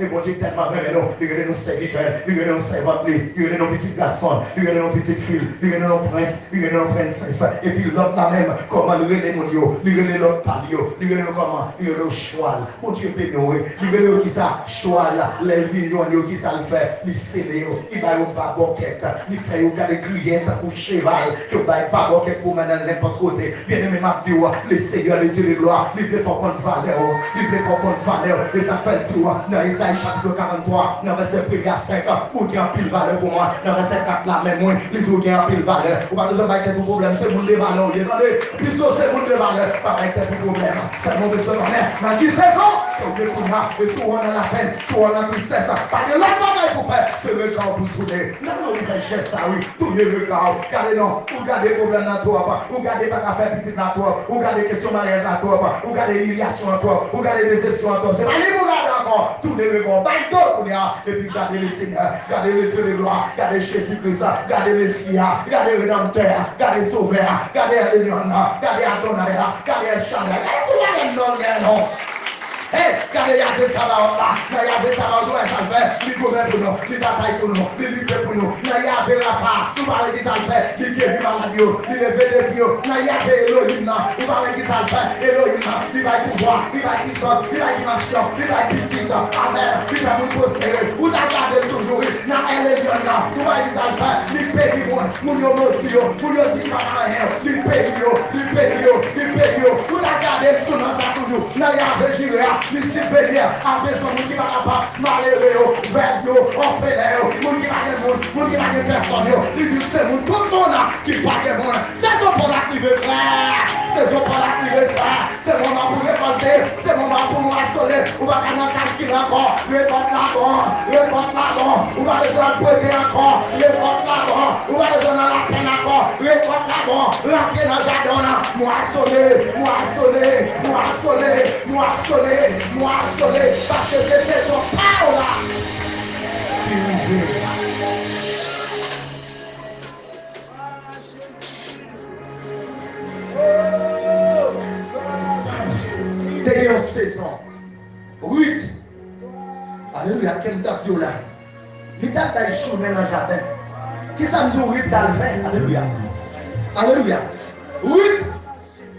et mon Dieu, tellement de il y a nos serviteurs, il y a nos servantes, il y a nos petits garçons, il y a nos petites filles, il y a nos princes, il y a nos princesses, et puis l'autre là même, comment nous les démonios, il y a l'autre palio, il y a comment, il y a le cheval. Mon Dieu, pénoué. Qui ça choix là les millions qui ça le fait les céder il va pas boquette il fait au cas de grillette pour cheval que va pas boquette pour mener n'importe côté bien aimé ma vie les seigneurs les dieux de gloire il veut pas prendre valeur il veut pas prendre valeur et ça fait tout dans Isaïe chapitre 43 dans verset 1 à 5 ou qui a pile valeur pour moi dans verset 4 là même moi les jours qui a pile valeur ou pas besoin de pour problème c'est monde de valeur attendez plus c'est monde de valeur pas pour problème c'est monde de valeur mais qui c'est ça et souvent dans la peine, souvent dans la tristesse, parce que l'autre bagaille pour faire, c'est le camp pour tourner. Non, non, il fait geste ça, oui, tourner le camp. Regardez non, ou gardez problème dans toi, ou gardez pas qu'à faire petit dans toi, ou gardez question mariage dans toi, ou gardez humiliation en toi, ou gardez déception en toi. C'est pas les vous gardez encore, tournez le camp, et puis gardez le Seigneur, gardez le Dieu de gloire, gardez Jésus-Christ, gardez le Messia, gardez le Rédempteur, gardez Sauveur, gardez Alléluia, gardez Adonai, gardez El Shaddai, gardez tout le monde, non. Quand il y a des sabbats là, il y a des sabbats où ça fait, il gouverne pour nous, il bataille pour nous, il lutte pour nous, il y a des rapas, nous parlons de ça fait, il guérit maladie, il lève des vieux, il y a des Elohim, nous parlons de ça fait, Elohim, il va pouvoir, il va puissance, il va dimension, il va petite, amen, il va nous poser, ou t'as gardé toujours, dans Elévion, nous parlons de ça fait, il paye du monde, nous nous motivons, nous nous disons pas rien, il paye, ou t'as gardé le son dans ça toujours, dans Yahvé les supérieurs, après son monde qui va pas malheureux, vers orphelins, monde qui va de monde, monde qui va de personnes, il dit c'est monde, tout le monde qui va de monde, c'est son pour la qui veut faire, c'est son pour la qui veut ça, c'est mon moment pour récolter, c'est mon moment pour moissonner, on va pas dans calculer encore, récolte là-bas, on va besoin de prêter encore, récolte là-bas, on va besoin de la peine encore, récolte là-bas, rentrer dans le jardin, moissonner, parce que c'est son parole qui nous Alléluia, quel t'a dit là? L'État t'a chômé dans le jardin. Qui ça me dit oui, t'as le fait? Alléluia. Alléluia. Oui,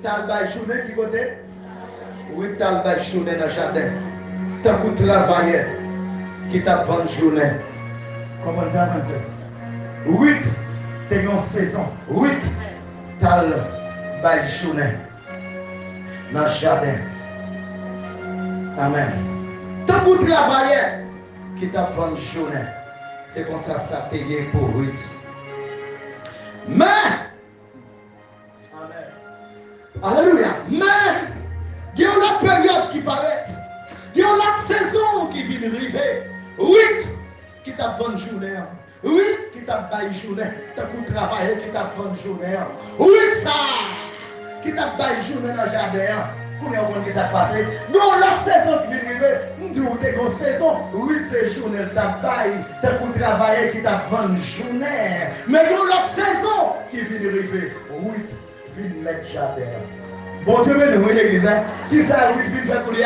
t'as le chômé qui côté? Oui, t'as le chômé dans le jardin. T'as pour travailler qui t'a vendu journée. Comment ça, princesse? Oui, t'as une saison. Oui, t'as le journée dans le jardin. Amen. Tant pour travailler qui t'a vendu journée. C'est comme ça ça t'aide pour Ruth. Mais, amen. Alléluia. Mais, il y a une période qui paraît. Il y a une saison qui vient arriver. Ruth qui t'a vendu journée. Ruth qui t'a baillé journée. T'as pour travailler qui t'a vendu journée. Ruth ça qui t'a baillé journée dans le jardin. Pour nous qui ça passé. Donc la saison qui vient arriver, nous disons que une saison, oui, c'est journée, t'as baillé, t'as pour travailler qui t'a vendu journée. Mais dans l'autre saison qui vient arriver, oui, vient mettre jardin. Bon Dieu, mais nous, l'église, qui ça, oui, vient faire pour lui?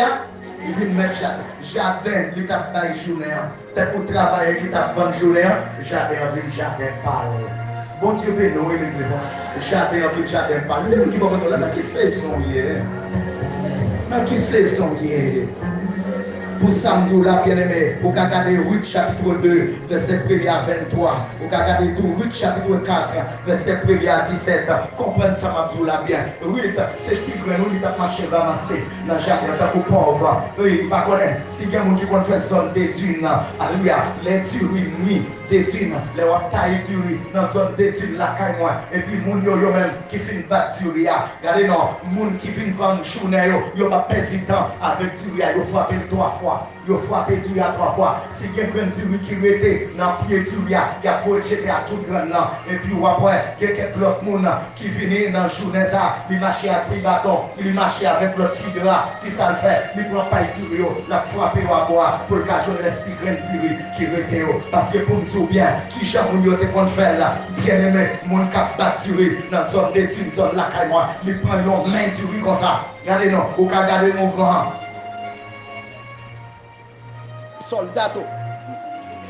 Il vient mettre jardin, lui t'a baillé journée. T'as pour travailler qui t'a vendu journée, jardin, jardin parle. Bon Dieu, mais nous, l'église, jardin parle. C'est nous qui va retourner dans qui saison hier. Dans qui saison hier. Pour samedi là, bien aimé, vous pouvez regarder Ruth chapitre 2, verset 1 à 23. Vous pouvez regarder tout Ruth chapitre 4, verset 1 à 17. Comprenez ça, Mabdou là bien. Ruth, c'est tigre, nous, il a marché ramassé dans le jardin, il a coupé pauvre. Oui, il ne connaît pas. Si il y a des gens qui vont faire zone d'études, alléluia, les tueries, des dunes, les tailles duries, dans la zone des dunes, la caille moi, et puis moun yo même qui fin battre durie, regardez non, moun qui fin vendre journée yo va perdre du temps avec durie, yo frappé 3 fois, yo frappé durie 3 fois, si il y a une durie qui était dans pied durie, il y a projeté à tout grand là, et puis après, il y a quelques autres moun qui viennent dans journée ça, il marche à tribaton, il marche avec l'autre tigre, qui ça le fait, il prend pas durie, la frappé à boire pour que je reste grand durie qui était parce que pour nous bien, qui j'aime nous te qu'on faire là, bien aimé, mon cap battu dans zone d'études, zone la caille moi, il prend une main du comme ça. Regardez non, ou qu'à garder mon grand soldat,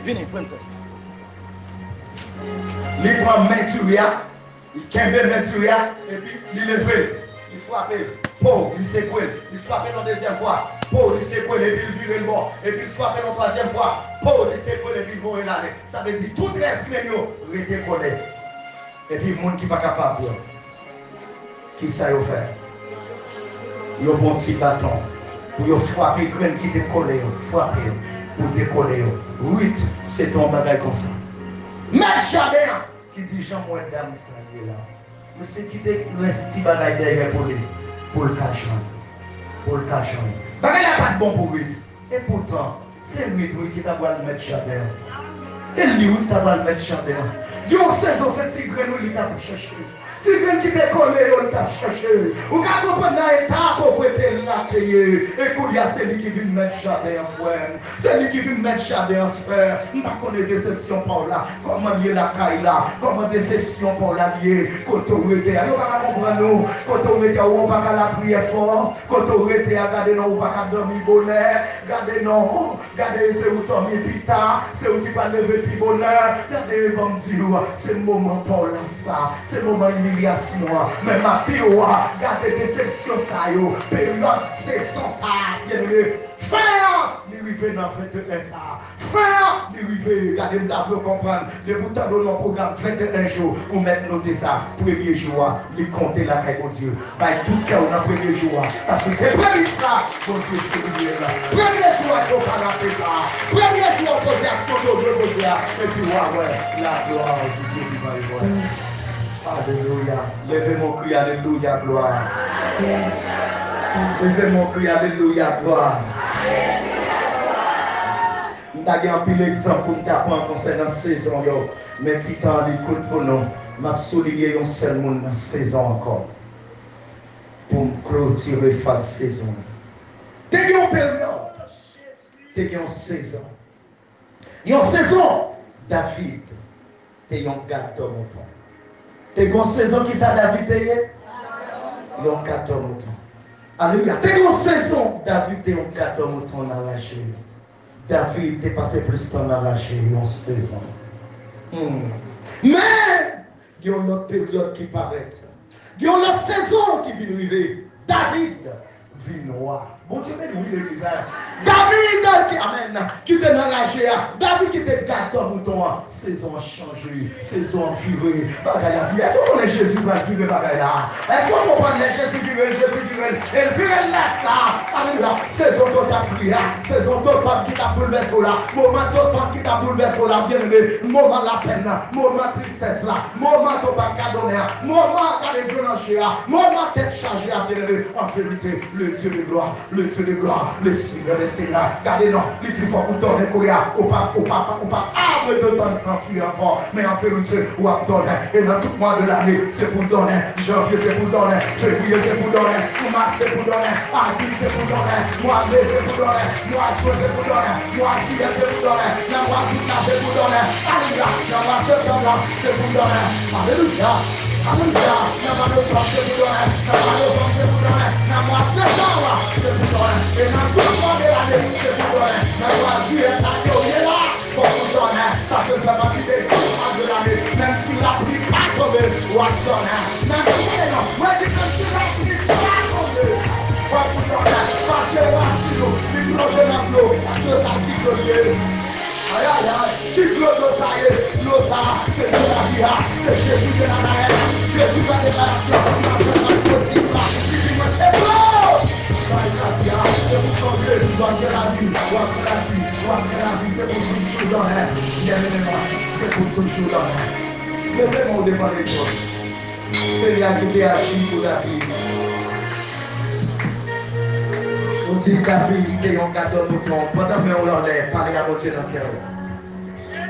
venez princesse. Il prend main du il kembe main du et puis il lève, il frappe, il secoue, il frappe la deuxième fois. Il secoue et puis il vire le bord, et puis il frappe la troisième fois. Il secoue et puis il vire l'aller. Ça veut dire tout reste il était collé. Et puis le monde qui n'est pas capable, qui ça y fait? Il y a un petit bâton pour frapper le grain qui était collé, frapper pour décoller. Oui, c'est ton bagage comme ça. Mais Jardin qui dit Jean-Mouet Dame, ça y est là. Monsieur qui était le petit bagage derrière pour le cachon. Pour le cachon. Bagage n'a pas de bon pour lui. Et pourtant, c'est lui qui t'a voulu mettre Jardin. Et lui, t'a voulu mettre Jardin. Dieu sait ce tigre, nous, il t'a cherché. Tigre qui t'a collé, il t'a cherché. Ou quand on prend l'état pour prêter la télé. Et qu'il y a celui qui vient mettre Jardin en frère. C'est lui qui vient mettre Jardin en frère. Je ne connais pas déception par là. Comment lier la caille là. Comment déception par la lier. Quand on était, on va comprendre nous. Quand on était, on va la prière fort. Quand on était, regardez non, on va dormir bonheur. Regardez non, regardez c'est où dormir pita. C'est où tu vas lever plus bonheur. Regardez, bon Dieu, c'est le moment pour là ça. C'est le moment humiliation. Mais ma pire, regardez déception ça yo. Période, c'est son ça. Bien aimé. Frère, lui rive dans 21 ça. Frère, lui rive, regardez, vous comprendre. De bout en bout, notre programme 21 jours, pour mettre noter ça. Premier jour, lui compter la caille, mon Dieu. By tout cas, on a premier jour. Parce que c'est premier ça, mon Dieu, je te dis là. Premier jour, on va la ça. Premier jour, on pose action de Dieu, mon Dieu. Et puis, ouais, la gloire du Dieu qui va y voir. Alléluia. Levez mon cri, alléluia, gloire. Levez mon cri, alléluia, gloire. Nous avons un pile exemple pour nous apprendre concernant la saison. Mais si tu as l'écoute pour nous, je vais souligner un seul monde dans la saison encore. Pour clôturer la saison. Tu as une période. Tu as une saison. Il y a une saison, David. Tu as un gâteau mouton. Tu as une saison qui ça, David? Il y a un gâteau mouton. Alléluia. Tu as une saison, David, tu as un gâteau mouton arraché. David était passé plus de temps dans la chair, en saison. Mais, il y a une autre période qui paraît. Il y a une autre saison qui vient arriver. David vit noir. Bon Dieu, mais oui, l'église. David qui, amen, qui te dans la chair. David qui te gâte ton mouton. Saison changée, saison virée. Bagaille la vie. Est-ce qu'on est Jésus va vivre bagaille là? Est-ce qu'on comprend les Jésus viré, et viré là, alléluia. Saison totale prière, saison totale qui t'a bouleversé là, moment total qui t'a bouleversé là, bien aimé, moment la peine, moment tristesse là, moment de pas cadonner, moment d'aller blanchir, moment d'être chargé à bien aimé. En vérité, le Dieu de gloire, le Seigneur des Seigneurs. Regardez non, il dit faut vous donner courir, ou pas arbre de temps sans fuir encore, mais en vérité, ou à donner, et dans tout mois de l'année, c'est pour donner, janvier c'est pour donner, février c'est pour donner, mars c'est pour donner, avril c'est pour donner, mois mai c'est pour donner, mois juin c'est pour donner, mois juillet c'est pour donner, le mois d'août c'est pour donner, alléluia, le mois septembre c'est pour donner, alléluia. Alléluia, le mois d'octobre c'est pour donner, le mois novembre c'est pour donner, le mois de décembre c'est pour donner, et dans tout le mois de l'année c'est pour donner, le mois de juillet ça est là, pour vous donner, ça se fait partie des mois de l'année, même si la pluie pas tombée, ou à donner, même si non, moi je dis que la pluie pas tombée, pour vous donner, parce que la pluie, il plonge dans l'eau, parce que ça dit que Dieu. Aïe aïe aïe, qui pleut de ça y est, l'eau ça, c'est de la vie, c'est Jésus de la Nazareth, Jésus va déclaration, il va faire la politique là, il dit moi c'est bon, c'est pour changer, vous avez la vie, vous avez la vie, c'est pour toujours dans l'air, bien-aimé-moi, c'est pour toujours dans l'air. Levez-moi au devant des choses, c'est la qui est agile pour la vie. On dit David, il y a un cadeau mouton. Pendant que on l'enlève, parlez à mon Dieu dans le cœur.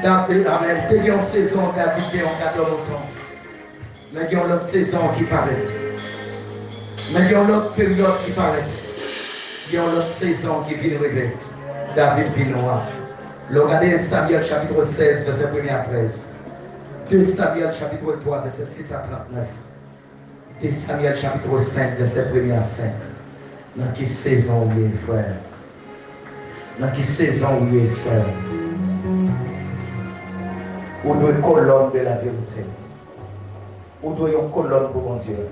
David, amen. Il y a une saison, David, il y a un cadeau mouton. Mais il y a une autre saison qui paraît. Mais il y a une autre période qui paraît. Il y a une autre saison qui vient arriver. David vit noir. Regardez Samuel chapitre 16, verset 1 à 13. 2 Samuel chapitre 3, verset 6 à 39. 2 Samuel chapitre 5, verset 1 à 5. Dans quelle saison vous êtes, frère? Dans quelle saison vous êtes, sœur? Vous doit une colonne de la vérité. Vous doit une colonne pour mon Dieu.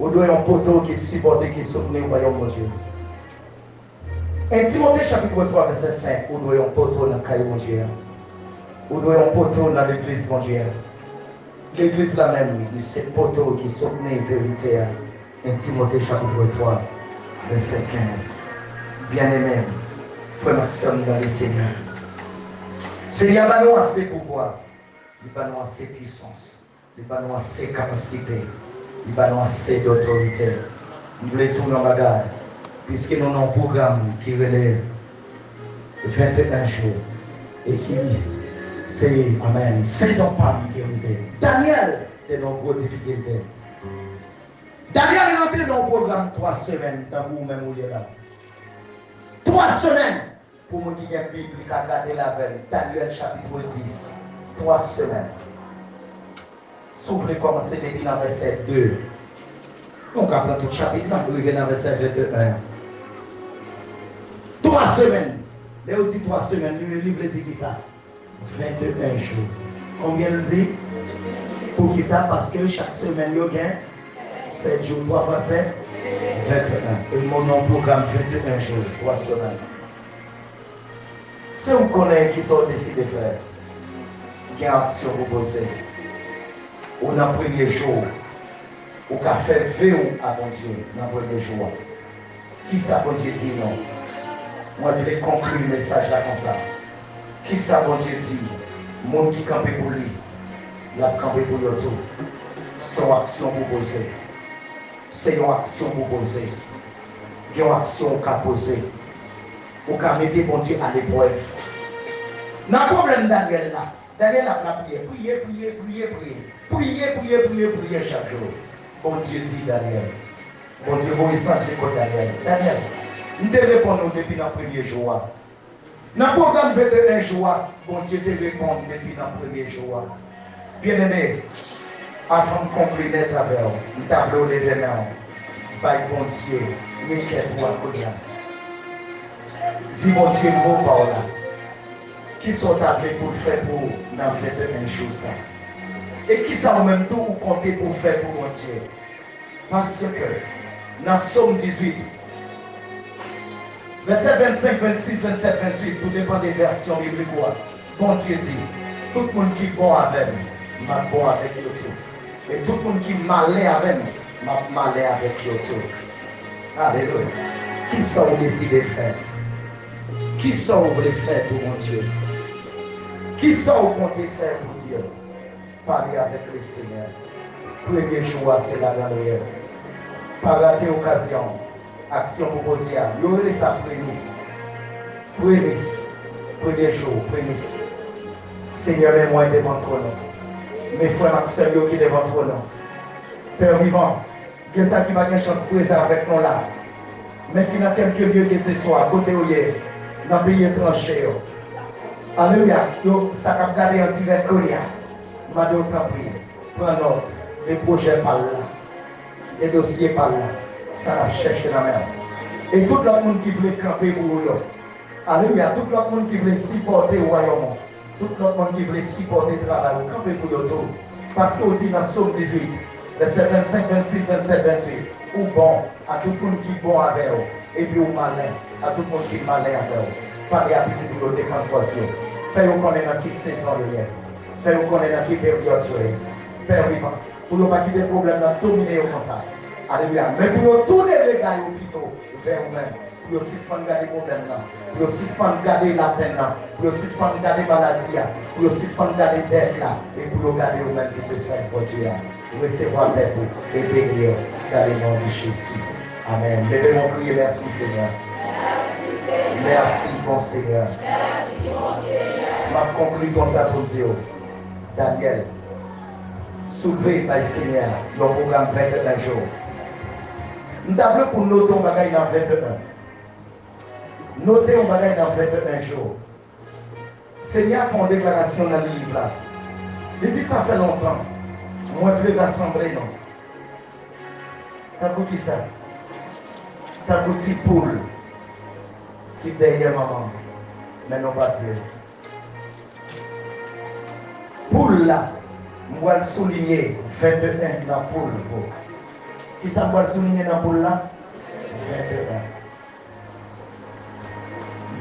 Vous doit un poteau qui supporte et qui soutient le royaume de Dieu. Et Timothée chapitre 3, verset 5, vous doit un poteau dans le caillou de Dieu. Vous doit un poteau dans l'église de Dieu. L'église là même, c'est le poteau qui soutient la vérité. Et Timothée chapitre 3, verset 15. Bien-aimé, frère Maxime dans le Seigneur. Seigneur va nous assez pouvoir, il va nous assez puissance, il va nous assez capacité, il va nous assez d'autorité. Nous voulons tout dans bagarre, puisque nous avons un programme qui relève 21 jours et qui c'est, amen, saison pas qui est arrivée. Daniel était dans une grosse difficulté. Daniel est rentré dans le programme 3 semaines, dans vous-même où il est là. 3 semaines pour mon qui est Bible, qui a regardé la veille. Daniel chapitre 10. 3 semaines. Si vous voulez commencer depuis le verset 2, on va prendre tout le chapitre, on va arriver dans le verset 21. 3 semaines. Là, on dit 3 semaines, le livre dit qui ça? 21 jours. Combien il dit? Pour qui ça? Parce que chaque semaine, il y a 7 jours, 3 fois 7, 21. Et mon nom programme 21 jours, 3 semaines. Si vous connaissez qui sont décidés de faire, quelle action vous posez, ou dans le premier jour, ou qu'à faire vœu à mon Dieu dans le premier jour. Qui ça, bon Dieu dit non? Moi, je vais conclure le message là comme ça. Qui ça, bon Dieu dit? Le monde qui campe pour lui, il a campé pour lui tout. Son action vous posez. C'est une action vous posez. Il y a une action qu'a posée. Ou qu'à mettre bon Dieu à l'épreuve. Dans le problème Daniel là, Daniel a prié, prier chaque jour. Bon Dieu dit Daniel. Bon Dieu, vous messagez pour Daniel. Daniel, nous te répondons depuis le premier jour. Dans le programme 21 jours, bon Dieu te répond depuis le premier jour. Bien aimé, avant de conclure les travaux, nous t'avons levé main. Bye bon Dieu, mettez-toi à côté. Dis mon Dieu, mon par là. Qui sont appelés pour faire pour dans 21 jours ça? Et qui sont en même temps compter pour faire pour mon Dieu? Parce que dans Somme 18, verset 25, 26, 27, 28, tout dépend des versions bibliques. Bon Dieu dit, tout le monde qui est bon avec moi, m'a bon avec eux tout. Et tout le monde qui est malin avec moi, m'a malin avec eux tout. Alléluia. Qui sont vous décidez de faire? Qui sont vous voulez faire pour mon Dieu? Qui sont vous comptez faire pour Dieu? Parler avec le Seigneur. Premier jour, c'est la dernière. Pas rater occasion. Action proposée. Il y aurait sa prémisse. Prémisse. Premier jour, prémisse. Seigneur, mets-moi devant ton nom. Mes frères et sœurs qui devant ton nom. Père vivant, que ça qui va une chance de présenter avec nous là. Mais qui n'a quelques lieux que ce soit, côté où il est, dans le pays étranger. Alléluia. Ça va garder un divers coréen. Je vais t'en prier. Prends note. Les projets par là. Les dossiers par là. Ça va chercher la mer. Et tout le monde qui voulait camper pour eux. Alléluia. Tout le monde qui voulait supporter le royaume. Tout le monde qui voulait supporter le travail. Camper pour eux. Parce qu'on dit dans Somme 18, verset 25, 26, 27, 28. Ou bon à tout le monde qui est bon avec eux. Et puis au malin. À tout le monde qui est malin avec eux. Parlez à petit pour le défendre pour eux. Faites-vous connaître dans qui saison de l'air. Faites-vous connaître dans qui période tu es. Père vivant. Pour ne pas quitter le problème dans dominer comme ça. Alléluia. Mais pour tourner les gars au plutôt vers vous-même. Pour suspendre garder le problème là. Pour suspendre garder la peine là. Pour suspendre garder la maladie là. Pour suspendre garder la dette là. Et pour garder vous-même qui se sert pour Dieu. Recevoir paix et bénir dans le nom de Jésus. Amen. Levez mon prier. Merci Seigneur. Merci bon Seigneur. Je conclue comme ça pour Dieu. Daniel, soulevé par le Seigneur, le programme 21 jours. Nous avons pour noter un bagage dans 21. Noter un bagage dans 21 jours. Seigneur fait une déclaration dans le livre là. Il dit ça fait longtemps. Moi je veux rassembler non. T'as goûté ça? T'as goûté poule qui derrière maman. Mais non pas Dieu. Poule là, je vais souligner 21 dans la poule. Qui ça va souligner dans la poule là?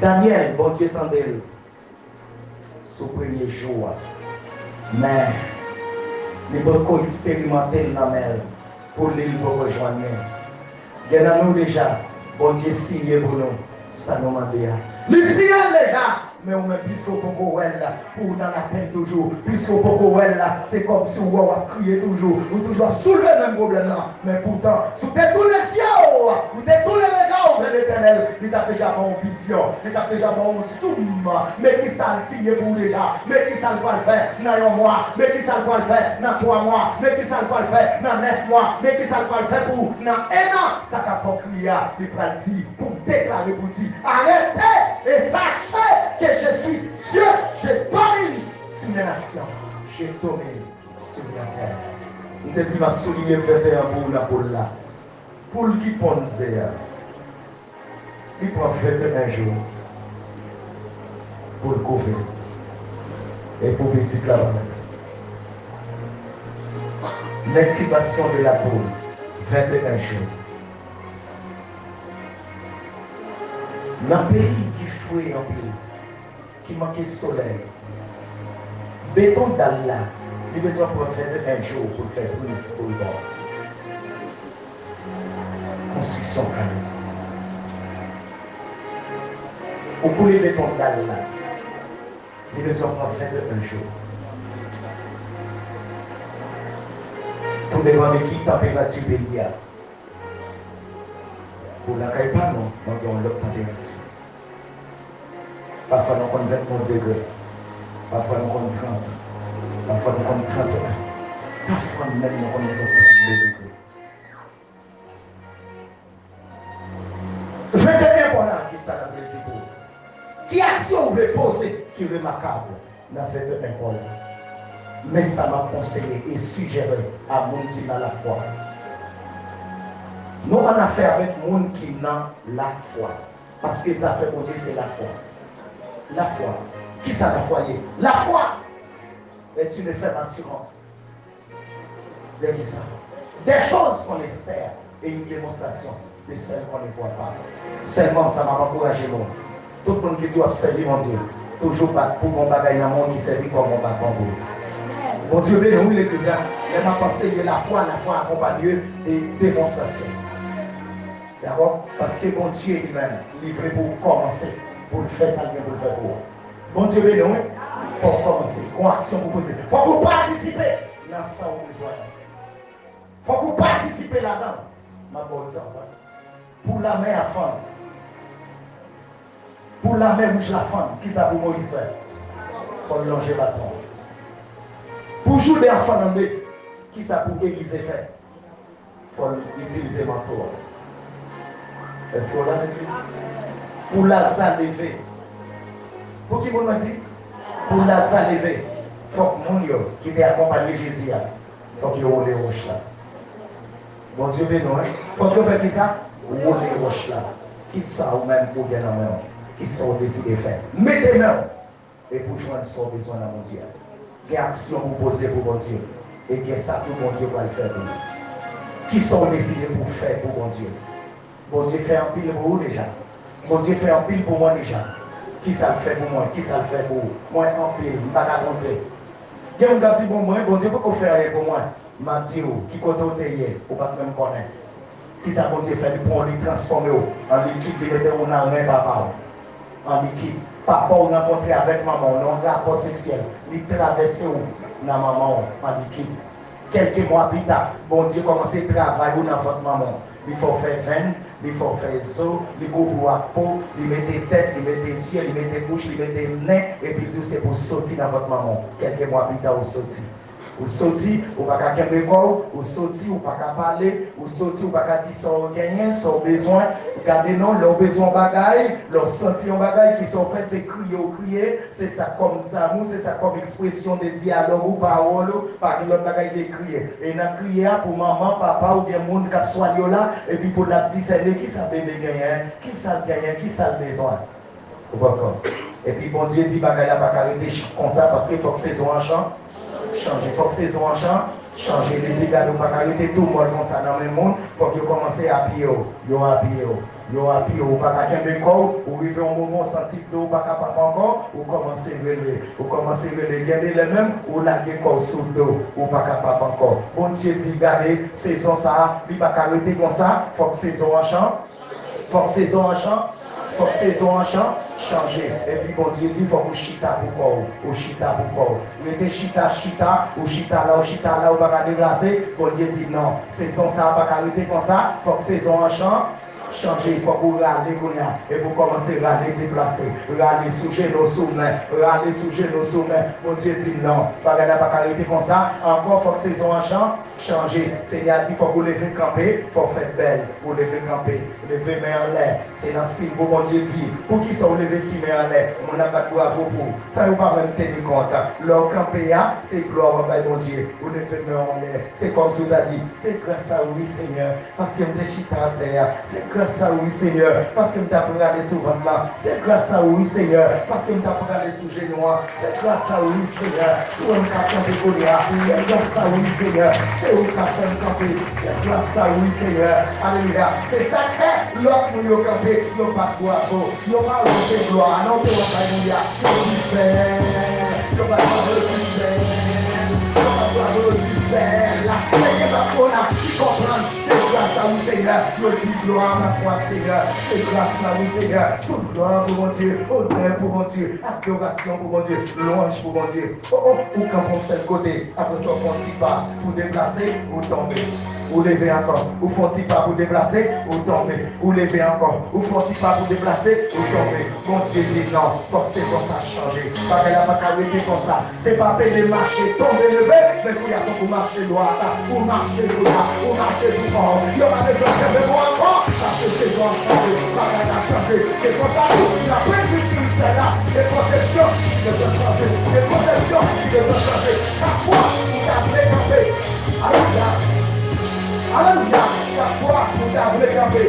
21. Daniel, bon Dieu tendez-le. Ce premier jour. Mais, il faut qu'on expérimente la mer pour l'île pour rejoindre. Il y a nous déjà, bon Dieu signé pour nous. Ça nous m'a dit. Le ciel déjà. Mais on met plus qu'au Pocowell là, ou dans la peine toujours, plus qu'au Pocowell là, c'est comme si on va crier toujours, ou toujours soulever le même problème là. Mais pourtant, sous tous les cieux, ou tous les regards vers l'éternel, il t'a déjà pas une vision, il t'a déjà pas une somme, mais qui ça le signe pour déjà, mais qui ça le va le faire dans 1 mois, mais qui ça le va le faire dans 3 mois, mais qui ça le va le faire dans 9 mois, mais qui ça le va le faire pour dans 1 an, ça t'a pas crié, il va le dire, pour déclarer pour dire, arrêtez et sachez que je suis Dieu, je domine sur les nations, je domine sur la terre. Il te dit, va souligner 21 pour la poule là. Poule qui ponze, il prend 21 jours pour le couvrir et pour petit là. L'incubation de la poule, 21 jours. Dans le pays qui fouille en pays, qui manque de soleil, béton d'Allah, il a besoin pour faire 1 jour pour faire plus pour le bord. Construction canine. Au bout de béton d'Allah, il a besoin pour faire 1 jour. Tout dépend de qui température pays a. Pour la caille pas non, on a l'autre température. Parfois nous avons 29 degrés, parfois nous avons 30, parfois nous avons 31, parfois même nous avons 32 degrés. 21 voilà qui ça la veut dire. Qui action vous voulez poser qui est remarquable dans 21 voilà. Mais ça m'a conseillé et suggéré à monde qui n'a la foi. Nous avons affaire avec monde qui n'a la foi. Parce que ça fait pour Dieu, c'est la foi. La foi. Qui ça la foi? La foi est une ferme assurance. De ça. Des choses qu'on espère et une démonstration de celles qu'on ne voit pas. Seulement, ça m'a encouragé, moi. Tout le monde qui dit observer mon Dieu, toujours pas pour mon bagage dans le monde qui servit comme mon bagage. Mon Dieu, béni, oui, les cousins, il m'a pensé que la foi accompagne et démonstration. D'accord? Parce que mon Dieu lui-même, livré pour commencer, pour le faire ça, pour le faire pour vous. Mon Dieu, béni, oui, il faut commencer, con action pour poser. Il faut que vous participez dans ça où besoin. Il faut que vous participez là-dedans. Ma bonne exemple. Pour la main à femme. Pour la main rouge la femme, qui ça pour Moïse faire? Il faut longer la tombe. Pour jouer des enfants dans le qui ça pour Église faire? Il faut utiliser ma tour. Est-ce qu'on a l'église? Pour Lazare lever. Pour qui m'ont dit? Pour Lazare lever. Il faut que mon Dieu qui t'a accompagné Jésus, il faut qu'il roule les roches là. Bon Dieu béni, il faut que vous fassiez ça? Roule les roches là. Qui ça ou même pour gagner la main? Qui sont décidés de faire? Mettez main et pour joindre son besoin dans mon Dieu. Quelle action vous posez pour mon Dieu? Et que ça tout mon Dieu va le faire pour vous. Qui sont décidés pour faire pour mon Dieu? Bon Dieu fait un pile pour vous déjà. Bon Dieu fait un pile pour moi déjà. Qui ça le fait pour moi? Qui ça le fait pour vous? Moi un pile, je ne vais pas raconter. Il y a un gars qui dit bon Dieu, pourquoi faire pour moi? Je dis qui côté vous êtes, vous ne pas même connaître. Qui ça bon Dieu fait pour lui transformer en liquide, il mettait on a rien papa. En liquide. Papa ou rencontré avec maman, on a un rapport sexuel. Il traverse où dans maman en liquide. Quelques mois plus tard, bon Dieu commence à travailler dans votre maman. Il faut faire veine, il faut faire os, il couvre la peau, il met tête, il met yeux, il met bouche, il met nez, et puis tout c'est pour sortir dans votre maman. Quelques mois plus tard, vous sortez. Ou sorti, ou pas qu'à Québécois, ou sorti, ou pas qu'à parler, ou sorti, ou pas qu'à dire son gagnant, son besoin. Regardez non, leurs besoins bagaille, leurs sentiments bagaille qui sont faits, c'est crier ou crier, c'est ça comme ça, nous, c'est ça comme expression de dialogue ou parole, par l'autre bagaille de crier. Et dans crier pour maman, papa ou bien monde qui soit là, et puis pour la petite discerner qui ça bébé gagnant, qui ça gagnant, qui ça le besoin. Et puis bon Dieu dit bagaille là, pas arrêter comme ça parce qu'il faut que saison en champ. Changer. Il faut que saison en champ, changer. Les dégâts, nous ne pouvons pas arrêter tout le monde comme ça dans le monde. Il faut que vous commencez à pied. Vous à pied. Vous à pied. Vous ne pouvez pas qu'un corps. Vous vivez un moment sentir que vous ne pouvez pas encore. Vous commencez à relever. Vous commencez à relever. Gardez les mêmes. Vous laguez corps sous le dos. Vous ne pouvez pas encore. Bon Dieu dit, regardez, saison ça. Il ne faut pas arrêter comme ça. Il faut que saison en champ. Il faut que saison en champ. Il faut que saison en champ. Changer. Et puis bon Dieu dit, il faut que chita pour corps. Ou chita pour corps. Mettez chita, ou chita là, ou pas déplacer. Bon Dieu dit non. Saison ça, pas arrêter comme ça. Il faut que saison en champ. Changer, il faut que vous râlez, et vous commencez à râler, déplacer, râler sous nos sommets, râler sous nos sommets. Mon Dieu dit non, pas arrêter comme ça. Encore, il faut que saison en champ, changer. Seigneur dit, il faut que vous levez camper, il faut faire belle, vous levez camper, levez main en l'air. C'est dans ce signe, mon Dieu dit, pour qui sont levés main en l'air, on n'a pas de gloire pour vous. Ça, vous ne pouvez pas même tenir compte. Leur camper, c'est gloire, mon Dieu. Vous levez main en l'air. C'est comme vous avez dit, c'est grâce à oui, Seigneur, parce que vous êtes chita à terre. C'est grâce à oui, Seigneur, parce que nous t'avons regardé sous votre main. C'est grâce à oui, Seigneur, parce que nous t'avons regardé sous genoux. C'est grâce à oui, Seigneur, c'est où nous t'avons fait courir. C'est grâce à oui, Seigneur, c'est où nous t'avons fait camper. C'est grâce à oui, Seigneur. Alléluia. C'est sacré. L'autre nous nous camper, nous pas de gloire. Nous pas de gloire. Non, nous pas de gloire. Nous pas de gloire. C'est grâce à vous, Seigneur. Je dis gloire à ma foi, Seigneur. C'est grâce à vous, Seigneur. Toute gloire pour mon Dieu. Honneur pour mon Dieu. Adoration pour mon Dieu. Louange pour mon Dieu. Ou quand on se côté, après ça, on ne pas pour déplacer ou tomber. Ou lever encore. Ou font-ils pas pour déplacer ou tomber. Ou lever encore. Ou font-ils pas pour déplacer ou tomber. Mon Dieu dit non. Forcez comme ça changer. Parce qu'elle n'a pas arrêté comme ça. C'est pas payer marcher, tomber, lever. Mais il y a pour marcher droit. Pour marcher droit. Pour marcher du fort. Il n'y a pas besoin de faire encore. Parce que c'est bon changer. Parce qu'elle a changé. C'est pour ça qu'il a prévu qu'il fait là. Des protections. Il doit changer. Des protections. Il doit changer. Chaque fois, il a prévu. Alléluia. Alléluia. Chaque fois, vous avez camper.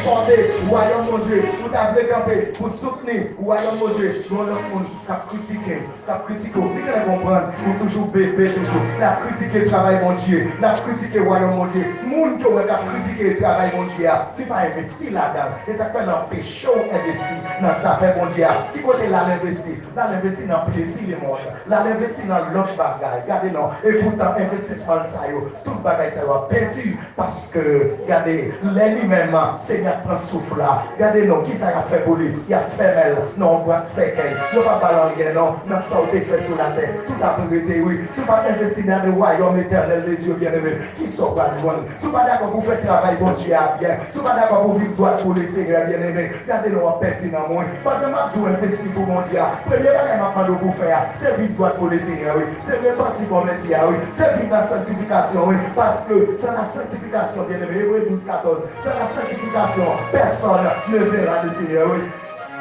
porter royaume mon Dieu, pour t'appeler camper, pour soutenir royaume mon Dieu, dans le monde qui a critiqué, vous allez comprendre, pour toujours bébé, toujours, la critiquer le travail mon Dieu, la critiquer royaume mon Dieu, monde qui a critiqué le travail mon Dieu, qui pas investi là-dedans, et ça fait l'empêcher d'investir dans sa affaire mon Dieu, qui côté là l'investir, là l'investir dans le plaisir du monde, là l'investir dans l'autre bagaille, regardez non, et pourtant investissement ça tout bagaille ça va perdu parce que regardez lui-même Seigneur prend souffle là regardez non qui ça a fait pour lui il a fait mal non boîte séquelle il pas balanguer non dans sortir fait sur la terre tout a priorité oui si pas investir dans le royaume éternel de Dieu bien-aimé qui sont pas loin si pas d'accord pour faire travail bon Dieu a bien si pas d'accord pour vivre droit pour le Seigneur bien-aimé regardez non perdu dans moi pas de m'a tout investir pour mon Dieu premier bagage m'a demandé pour faire c'est vivre droit pour le Seigneur oui c'est reparti pour mettre oui c'est vivre la sanctification oui parce que sans la sanctification bien-aimé Hébreux 12-14 sans la sanctification personne ne verra le Seigneur oui.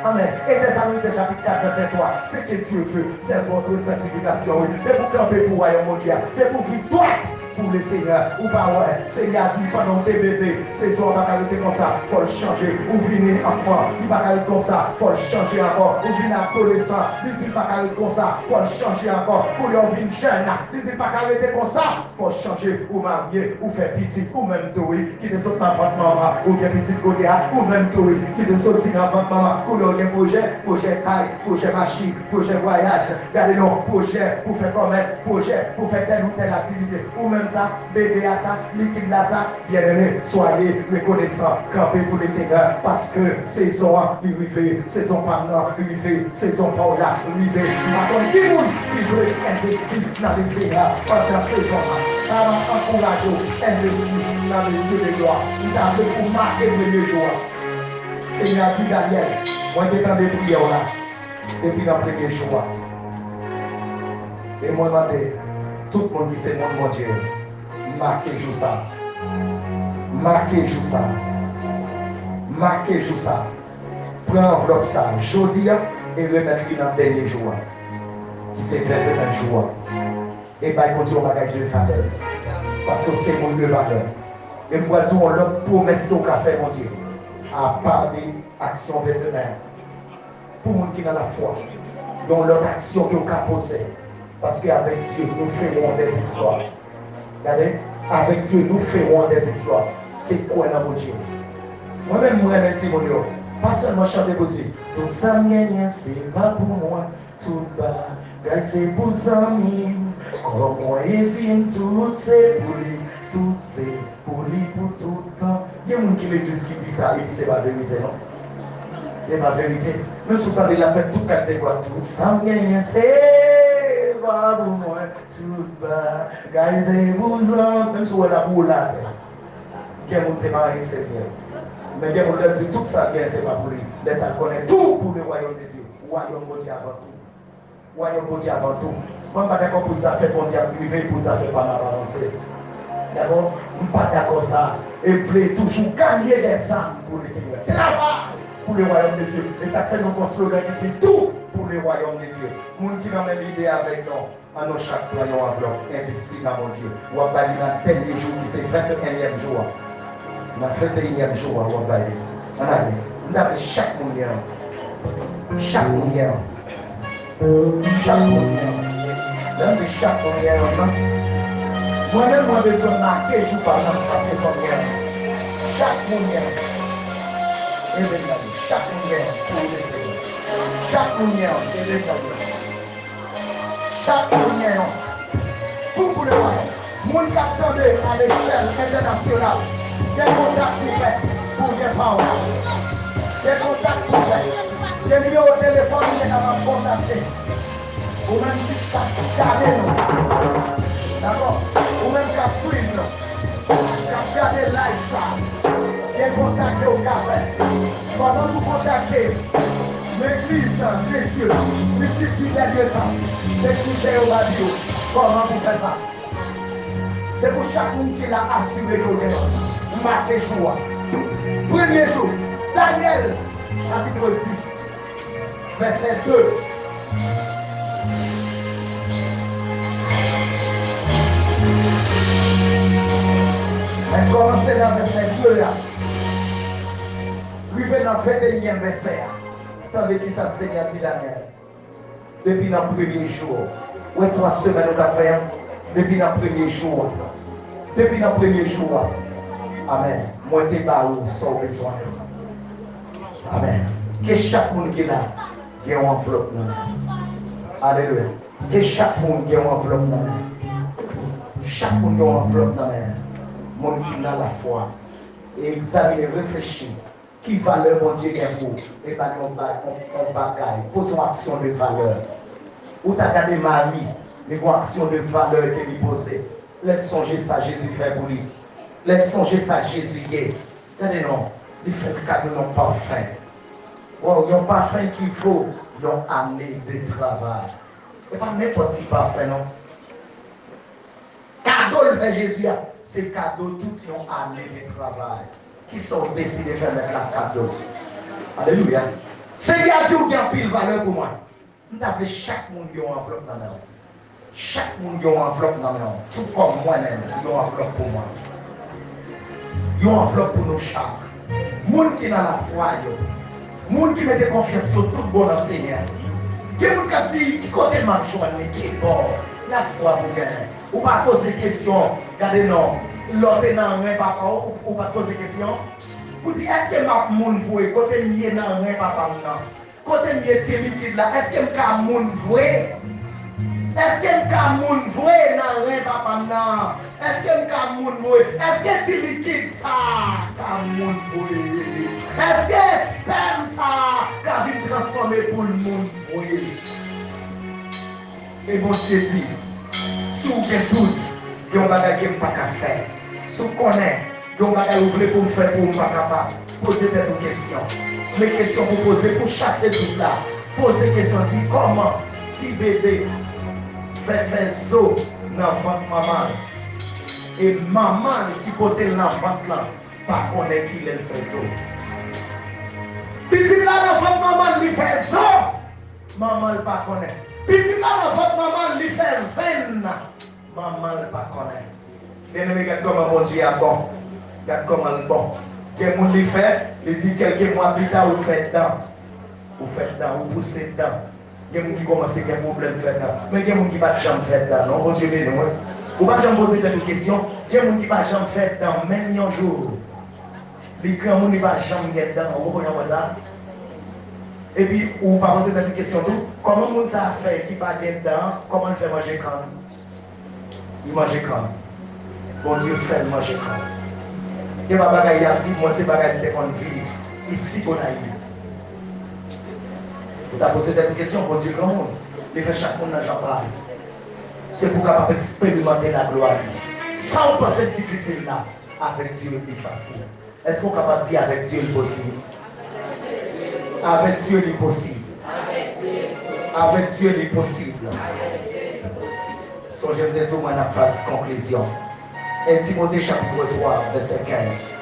Amen. Et Thessaloniciens chapitre 4 verset 3, c'est que Dieu veut, c'est votre sanctification oui. C'est pour camper pour royaume mondial, c'est pour vivre droite pour le Seigneur. Ou pas ouais, Seigneur dit pendant tes bébés, saison va arrêter comme ça, faut le changer. Ou venir enfant, il va arrêter comme ça, faut le changer encore. Ou venir adolescent, il dit pas arrêter comme ça, faut le changer encore. Pour lui venir jeune, il dit pas arrêter comme ça, faut changer. Ou marier, ou faire petit, ou même toi, qui te saute dans votre maman, ou bien petit Goliath, ou même toi, qui te saute dans votre maman, pour leur projet caille, projet machine, projet voyage, regardez non, projet pour faire commerce, projet pour faire telle ou telle activité, ou même ça, bébé à ça, liquide à ça, bien aimé, soyez reconnaissants, campez pour le Seigneur, parce que saison arrivée, saison maintenant arrivée, saison par là arrivée, par contre, qui veut investir dans le Seigneur, pendant saison, ça va encourager, investir dans les yeux de gloire, il a fait pour marquer le jour. Seigneur dit Daniel, moi j'ai tant de prières là, depuis le premier jour. Et moi demandé, tout le monde qui c'est mon Dieu, marquez jour ça. Marquez jour ça. Marquez jour ça. Prends enveloppe ça, jeudi et remettre dans le dernier jour. Qui c'est très un jour. Et bien, continue à bagager de valeur. Parce que c'est mon de valeur. Et moi, je dis, on l'a promesse qu'on a fait, mon Dieu. À part des actions vétérinaires. Pour les gens qui ont la foi. Dans l'autre action qu'on a posée. Parce qu'avec Dieu, nous ferons des histoires. Regardez, avec Dieu, nous ferons des histoires. C'est quoi dans mon Dieu? Moi-même, moi, je dis, mon Dieu, pas seulement chanter pour Dieu. Tout ça, c'est pas pour moi. Tout bas, c'est pour amis. Comme moi, et vient tout, c'est pour lui. Tout c'est pour lui pour tout le temps. Il y a des gens qui l'église qui dit ça et puis c'est pas vérité, non? C'est ma vérité. Même si vous avez la fête tout quatre quoi, tout ça vient, c'est pas pour moi, tout bas. Guys, vous en, même si vous avez la boule là, il y a des gens qui marié, c'est bien. Mais il y a des gens qui disent tout ça vient, c'est pas pour lui. Laisse ça connaître tout pour le royaume de Dieu. Royaume de Dieu avant tout. Royaume de Dieu avant tout. Moi, je ne suis pas d'accord pour ça, fait bon Dieu privé, pour ça, fait pas mal avancer. D'accord? Je ne suis pas d'accord ça. Et voulez toujours gagner des âmes pour le Seigneur. Travail pour le royaume de Dieu. Et ça fait nos slogan qui dit tout pour le royaume de Dieu. Les gens qui ont même idée avec nous, à nos chaque plan, nous avons investi dans mon Dieu. On va aller dans tel jour qui c'est 21e jour. Dans 21e jour, on va aller. On a dit, on a chaque moyen. Chaque moyen. Chaque moyen. Même chaque moyen. Moi-même, moi, je besoin de marquer jour par jour parce que combien chaque moyen, chaque moyen pour le Seigneur. Chaque moyen, chaque moyen pour le royaume. Mon qui attendait à l'échelle internationale, des contacts qui fait pour les parents, des contacts qui fait, des numéros de téléphone qui sont contactés. Ou même qui garder nous. D'accord? Ou même qu'à suivre, qu'à garder live ça, des contacts au café. Pendant que vous contactez l'église des cieux, le site du dernier temps, l'église au radio, comment vous faites ça? C'est pour chaque monde qui l'a assuré l'honneur. Vous marquez jour. Premier jour, Daniel, chapitre 10, verset 2. Elle commençait dans verset 2 là. dans le 21e verset. Attendez qui ça Seigneur dit Daniel. Depuis le premier jour. Ouais, 3 semaines nous avons fait. Depuis le premier jour. Depuis le premier jour. Amen. Moi, je t'ai sans besoin. Amen. Que chaque monde qui est là, qui a une enveloppe. Alléluia. Que chaque monde qui a une enveloppe. Chaque monde qui a une enveloppe. Monde qui a la foi. Et examiner, réfléchir. Qui valeur mon Dieu est pour? Et pas qu'on bagaille. Pose une action de valeur. Ou tu as gardé ma vie, mais une action de valeur que lui poser. Laisse songer ça, Jésus fait pour lui. Laisse songer ça, Jésus est. Regardez non, il fait le cadeau non parfait. Wow, il y a un parfait qu'il faut, il y a une année de travail. Et pas n'importe qui parfait, non? Cadeau le fait Jésus, c'est cadeau toute une année de travail. Qui sont décidés de faire mettre la cadeau. Alléluia. Seigneur Dieu qui a pile valeur pour moi. Nous avons chaque monde qui a une enveloppe dans la main. Chaque monde qui a une enveloppe dans la main. Tout comme moi-même, il y a une enveloppe pour moi. Il y a une enveloppe pour nos chaque. Monde qui a la foi, monde qui met confiance sur tout bon Seigneur. Qui a dit, qui côté m'a joindre, qui est bon, la foi pour gagner. Ou pas poser question, regardez non. L'autre n'a rien papa ou pas poser question. Vous dites est-ce que ma moun voué côté mié n'a rien papa non. Côté mié c'est liquide là, est-ce que m'ka moun voué? Est-ce que m'ka moun voué n'a rien papa non? Est-ce que m'ka moun voué? Est-ce que c'est liquide ça ka moun voué? Est-ce que sperme ça ka vient transformer pour le monde voué? Et bon Dieu dit, si vous avez tout, il y a un bagage qui n'est pas qu'à faire. Si vous connaissez, il y a un bagage que vous voulez pour me faire pour ne pas capable. Posez des questions. Les questions que vous posez pour chasser tout ça. Posez des questions. Dites comment si bébé fait faire zo dans votre maman. Et maman qui porte l'enfant là, pas connaître qui le fait zo. Petit là dans votre maman lui fait zo. Maman ne pas connaître. Petit là dans votre maman lui fait veine. Maman ne pas connaître. Bien-aimé, regarde comment mon Dieu est bon. Regarde comment il est bon. Quel monde lui fait, il dit quelques mois plus tard, vous faites dedans. Vous faites dedans, vous poussez dedans. Il y a des gens qui commencent à avoir des problèmes de faire dedans. Mais il y a des gens qui ne peuvent jamais faire dedans. Non, bon Dieu, non. Vous ne pouvez jamais poser des questions. Il y a des gens qui ne peuvent jamais faire dedans, même un jour. Les grands gens ne peuvent jamais faire dedans. Vous comprenez ça? Et puis, vous ne pouvez pas poser des questions. Comment le monde ça fait qui ne peut pas dedans? Comment il fait manger quand? Il mange quand? Bon Dieu fait manger quand? Et ma bagaille a dit, moi c'est bagaille qu'on vit ici qu'on a eu. Vous avez posé cette question, bon Dieu, grand monde. Il fait chaque monde dans le parle. C'est pour capable expérimenter la gloire. Sans penser difficile là, avec Dieu c'est facile. Est-ce qu'on est capable de dire avec Dieu le possible? Avec Dieu le possible. Avec Dieu le possible. So, je vais vous dire ma phrase conclusion. Et Timothée chapitre 3, verset 15.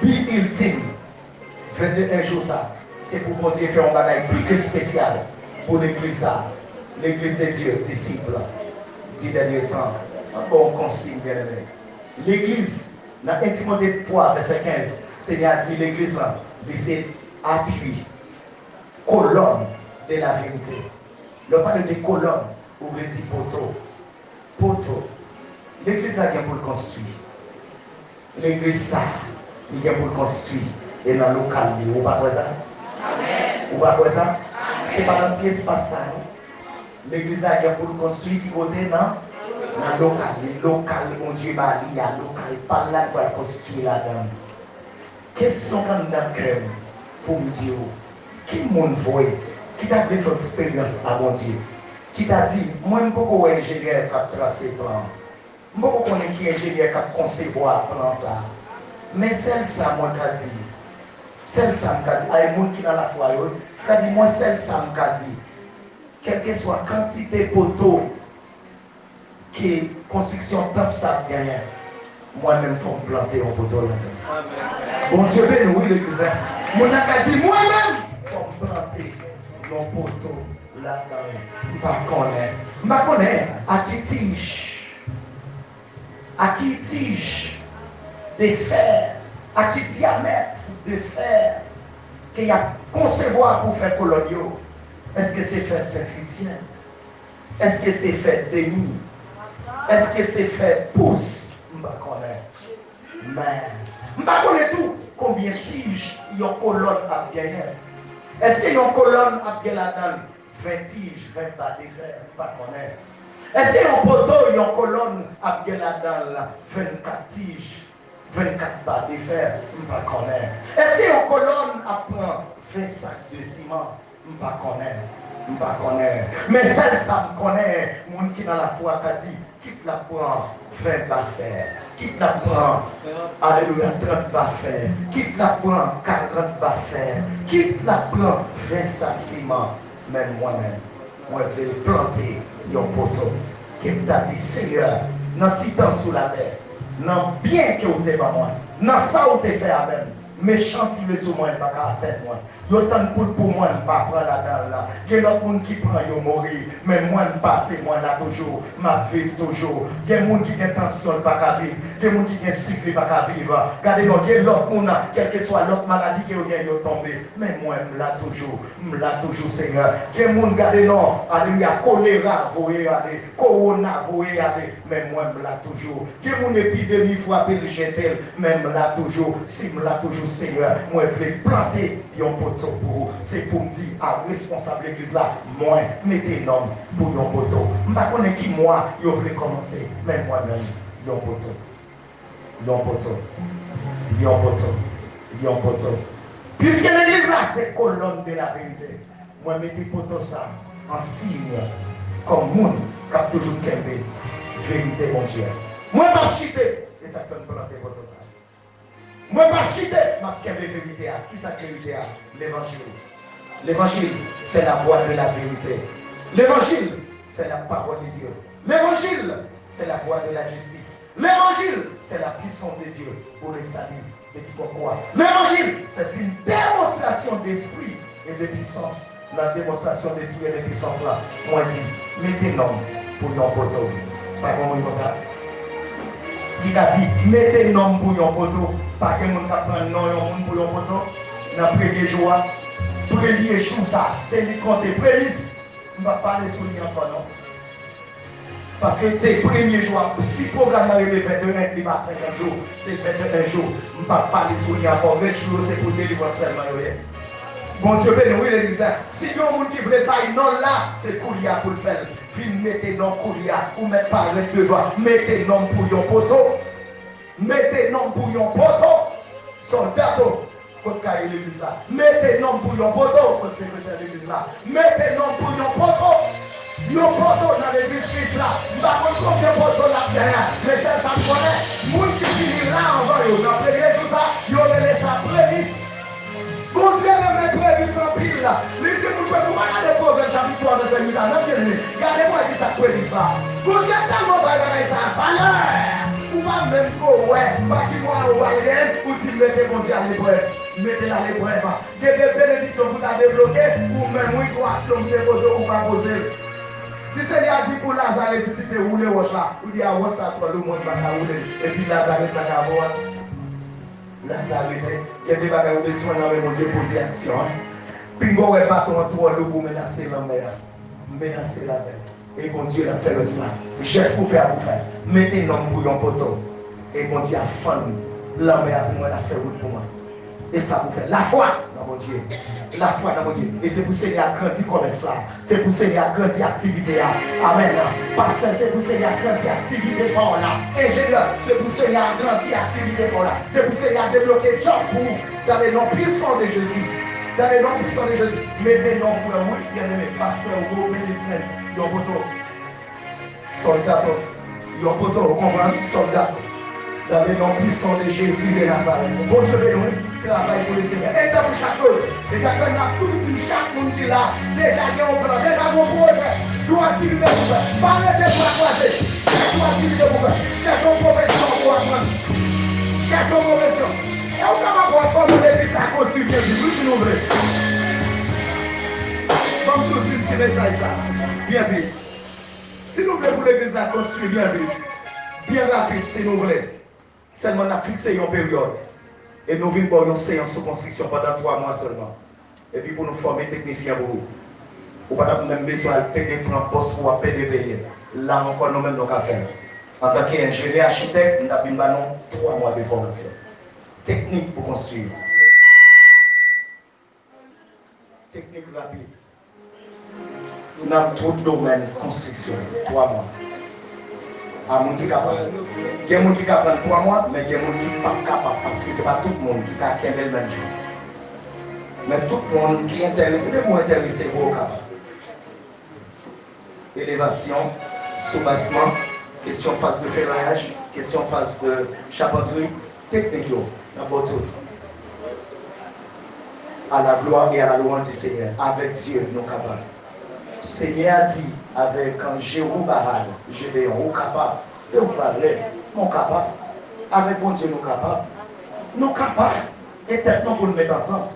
Puis ultime, 21 jours ça, c'est pour mon Dieu faire un bagage plus que spécial pour l'église ça. L'église de Dieu, disciple, dit dernier temps, un bon consigne bien aimé. L'église, dans 1 Timothée 3, verset 15, Seigneur dit l'église là, c'est appui, colonne de la vérité. Le parle de colonne, ou le dit poteau. Poteau. L'église a bien pour le construire. L'église ça, il y a pour le construire. Et dans le local, vous ne pas voir ça? Vous ne pas voir ça? Ce n'est pas dans cet espace ça. L'église a bien pour le construire qui côté dans le local. Le local, mon Dieu, il y a le local. Pas là pour construire là-dedans. Question quand nous avons pour me dire, qui monde voit, qui t'a fait une expérience à mon Dieu, qui t'a dit, moi, je ne peux pas être ingénieur qui a tracé le plan. Je ne peux pas connaître qui est ingénieur qui a concevoir le plan ça. Mais celle-là, moi, je dis, celle-là, je dis, il y a des gens qui sont dans la foi, je dis, moi, celle-là, je dis, quelle que soit la quantité de poteaux qui construction top ça gagne, moi-même, il faut me planter un poteau là. Bon Dieu, béni, oui, l'église. Mon a dit, moi-même, il faut me planter un poteau là-dedans. Je ne connais pas à qui tige de fer, à qui diamètre de fer qu'il y a concevoir pour faire colonial. Est-ce que c'est fait Saint-Chrétien? Est-ce que c'est fait Denis? Est-ce que c'est fait Pousse? Je ne connais pas. Mais, je ne connais tout. Combien de tiges il y a une colonne à gagner? Est-ce qu'il y a une colonne à gagner là-dedans? 20 tiges, 20 bas de fer, je ne connais pas. Est-ce qu'il y a un poteau, il y a une colonne à gagner là-dedans? 24 tiges, 24 bas de fer, je ne connais pas. Est-ce qu'il y a une colonne à prendre 20 sacs de ciment? Je ne connais pas. Je ne connais pas. Mais celle ça me connaît, mon qui dans la foi qui dit, quitte la prend 20 bas de fer, quitte la prend, alléluia, 30 bas de fer, quitte la prend 40 bas de fer, quitte la prend 20 sacs de ciment, même moi-même, moi je vais planter un poteau, qui t'a dit, Seigneur, dans petit temps sous la terre, non bien que vous t'es pas moi, non ça vous t'es fait à même, méchant tiré sur moi, il va pas atteindre moi. Yo tant pour moi, je ne pas prendre là-dedans là. Il y a d'autres gens qui prennent, yo mourir. Mais moi, je passe, moi là toujours. Je vis toujours. Il y a des gens qui ont tension, pas qu'à vivre. Il y a des gens qui ont sucre, pas qu'à vivre. Regardez-nous, il y a d'autres gens, quelle que soit l'autre maladie qui est tombée. Mais moi, je là toujours, Seigneur. Il y a des gens, regardez-nous, alléluia, choléra, vous voyez, corona, vous voyez, mais moi, je là toujours. Il y a des gens, épidémie frappée le jetel, mais je là toujours. Si je là toujours, Seigneur, moi, je vais planter un poteau pour vous. C'est pour me dire à responsable l'église là, moi, mettez un homme pour un poteau. Je ne sais pas qui moi, je voulais commencer, mais moi-même, un poteau. Un poteau. Un poteau. Un poteau. Puisque l'église là, c'est colonne de la vérité. Moi, mettez poteau ça en signe, comme monde qui a toujours qu'aimé vérité, mon Dieu. Moi, je ne vais pas chiter, et ça fait me planter poteau ça. Moi, je ne vais pas chiter, je vais vérité. Qui ça vérité? L'évangile. L'évangile, c'est la voie de la vérité. L'évangile, c'est la parole de Dieu. L'évangile, c'est la voie de la justice. L'évangile, c'est la puissance de Dieu pour le salut de qui croit. L'évangile, c'est une démonstration d'esprit et de puissance. La démonstration d'esprit et de puissance là, moi je dis, mettez nom pour nos poteaux. Pas comment il ça? Il a dit, mettez nom pour nos poteaux. Pas que mon cap prend nom pour nos poteaux. Dans le premier jour, premier jour, ça, c'est lui compter prémisse. Je ne vais pas parler sur lui encore, non. Parce que c'est le premier jour. Si le programme arrive 21, il va 50 jours, c'est 21 jours. Je ne vais pas parler sur lui encore. 20 jours, c'est pour délivrer seulement. Bon Dieu, oui, l'église. Si il y a un monde qui ne veut pas, non là, c'est Koulia pour le faire. Puis mettez non Koulia, ou mettez pas le devant. Mettez non pour yon poteau. Mettez non pour yon poteau. Soldat. L'église là. Mettez nom pour yon poteau, votre secrétaire de l'église là. Mettez nom pour yon poteau. Yon poteau dans l'église Christ là. Je ne sais pas combien de poteaux là derrière. Mais ça ne connaît. Moun qui finit là en vain, dans le premier tout ça, yon laisse sa prémisse. Bon Dieu, même prémisse en pile là. Les gens vous pouvez regarder le prophète chapitre 3 de ce livre là. Regardez-moi qui ça prémisse là. Bon Dieu, tellement bagarre ça. Valeur. Ou pas même qu'on ouais, pas qui moi au valère, ou tu mettez mon Dieu à l'épreuve. Mettez la l'épreuve. Il y a des bénédictions pour t'as débloqué, ou même une équation pour déposer ou pas poser. Si c'est bien dit pour Lazare, si c'était rouler au chat, ou dit à Roche, tout le monde va rouler, et puis Lazare va avoir. Lazare, il y a des bagages de soins dans mon Dieu poser action. Puis on va battre en toi pour menacer la mer. Menacer la mer. Et mon Dieu a fait le sang. Geste pour faire. Mettez nom pour un poteau. Et mon Dieu a fendu. La mer pour moi, la fait route pour moi. Et ça vous fait la foi dans mon Dieu. La foi dans mon Dieu. Et c'est pour Seigneur à grandir comme ça. C'est pour Seigneur à grandir activité. Amen. Pasteur, c'est pour Seigneur à grandir activité par là. Ingénieur, c'est pour Seigneur à grandir activité par là. C'est pour Seigneur à débloquer job pour vous. Dans les noms puissants de Jésus. Dans les noms puissants de Jésus. Mettez nom pour moi, bien aimé. Pasteur, vous bénissez. Yon poteau. Soldat. Yon poteau, vous comprenez? Soldat. Dans les noms puissants de Jésus de Nazareth. Bon Dieu, béni, travaille pour le Seigneur. Et dans chaque chose. Et ça fait tout dit, chaque monde qui est là, déjà qui est en plan, déjà mon projet, doit activité pour faire. Parlez de quoi croiser. Cherche activité pour faire. Cherche une profession pour apprendre. Cherche une profession. Et on va voir comment l'église a construit Jésus. Nous, si nous voulons. Comme tout de suite, c'est ça. Bien vite. Si nous voulons pour l'église a construit bien vite, bien rapide, si nous voulons. Seulement, on a fixé une période. Et nous venons pour une séance de construction pendant 3 mois seulement. Et puis pour nous former techniciens pour vous. Ou pas même besoin de payer pour un poste ou à payer. Là encore, nous-mêmes, nous avons fait. En tant qu'ingénieur architecte, nous avons 3 mois de formation. Technique pour construire. Technique rapide. Dans tout domaine de construction, 3 mois. À mon qui est capable. Il y a des gens qui ont fait 3 mois, mais il y a des gens qui ne sont pas capables parce que ce n'est pas tout le monde qui a qu'un bel même jour. Mais tout le monde qui est intéressé, c'est pour intéresser pour capable. Élévation, soubassement, question phase de ferraillage, question phase de charpenterie, technique, d'abord tout. À la gloire et à la louange du Seigneur, avec Dieu, nous capables. Seigneur a dit avec un Jérubbahal, Gédéon, nous capables. C'est vous parler, nous capables. Avec bon Dieu, nous capables. Nous capables. Et tellement pour nous mettre ensemble.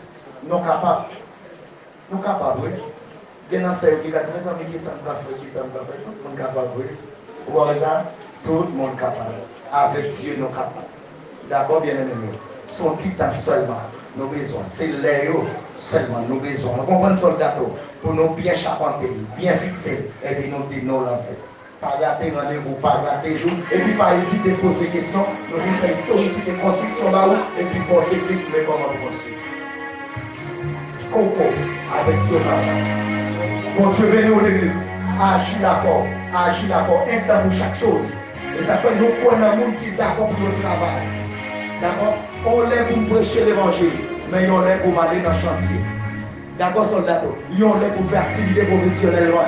Nous capables. Nous capables, oui. Il y a des gens qui disent, mes amis, qui sont capables, qui sont capables. Tout le monde est capable, oui. Vous voyez ça? Tout le monde est capable. Avec Dieu, nous capables. D'accord, bien aimé. Son titre seulement. Nos besoins, c'est l'air seulement nos besoins. Nous comprenons soldat pour nous bien charpenter, bien fixer et puis nous dire nous lancer. Pas rater rendez-vous, pas rater jour, et puis pas hésiter à poser des questions. Nous voulons faire historicité de construction là-haut et puis pour technique, mais comment construire. Coco, avec ce moment. Bon Dieu, venez au l'église. Agis d'accord, un temps pour chaque chose. Et ça fait nous croire dans le monde qui est d'accord pour notre travail. D'accord? On lève pour prêcher l'évangile, mais on lève pour aller dans le chantier. D'accord, soldat? On lève pour faire activité professionnelle loin.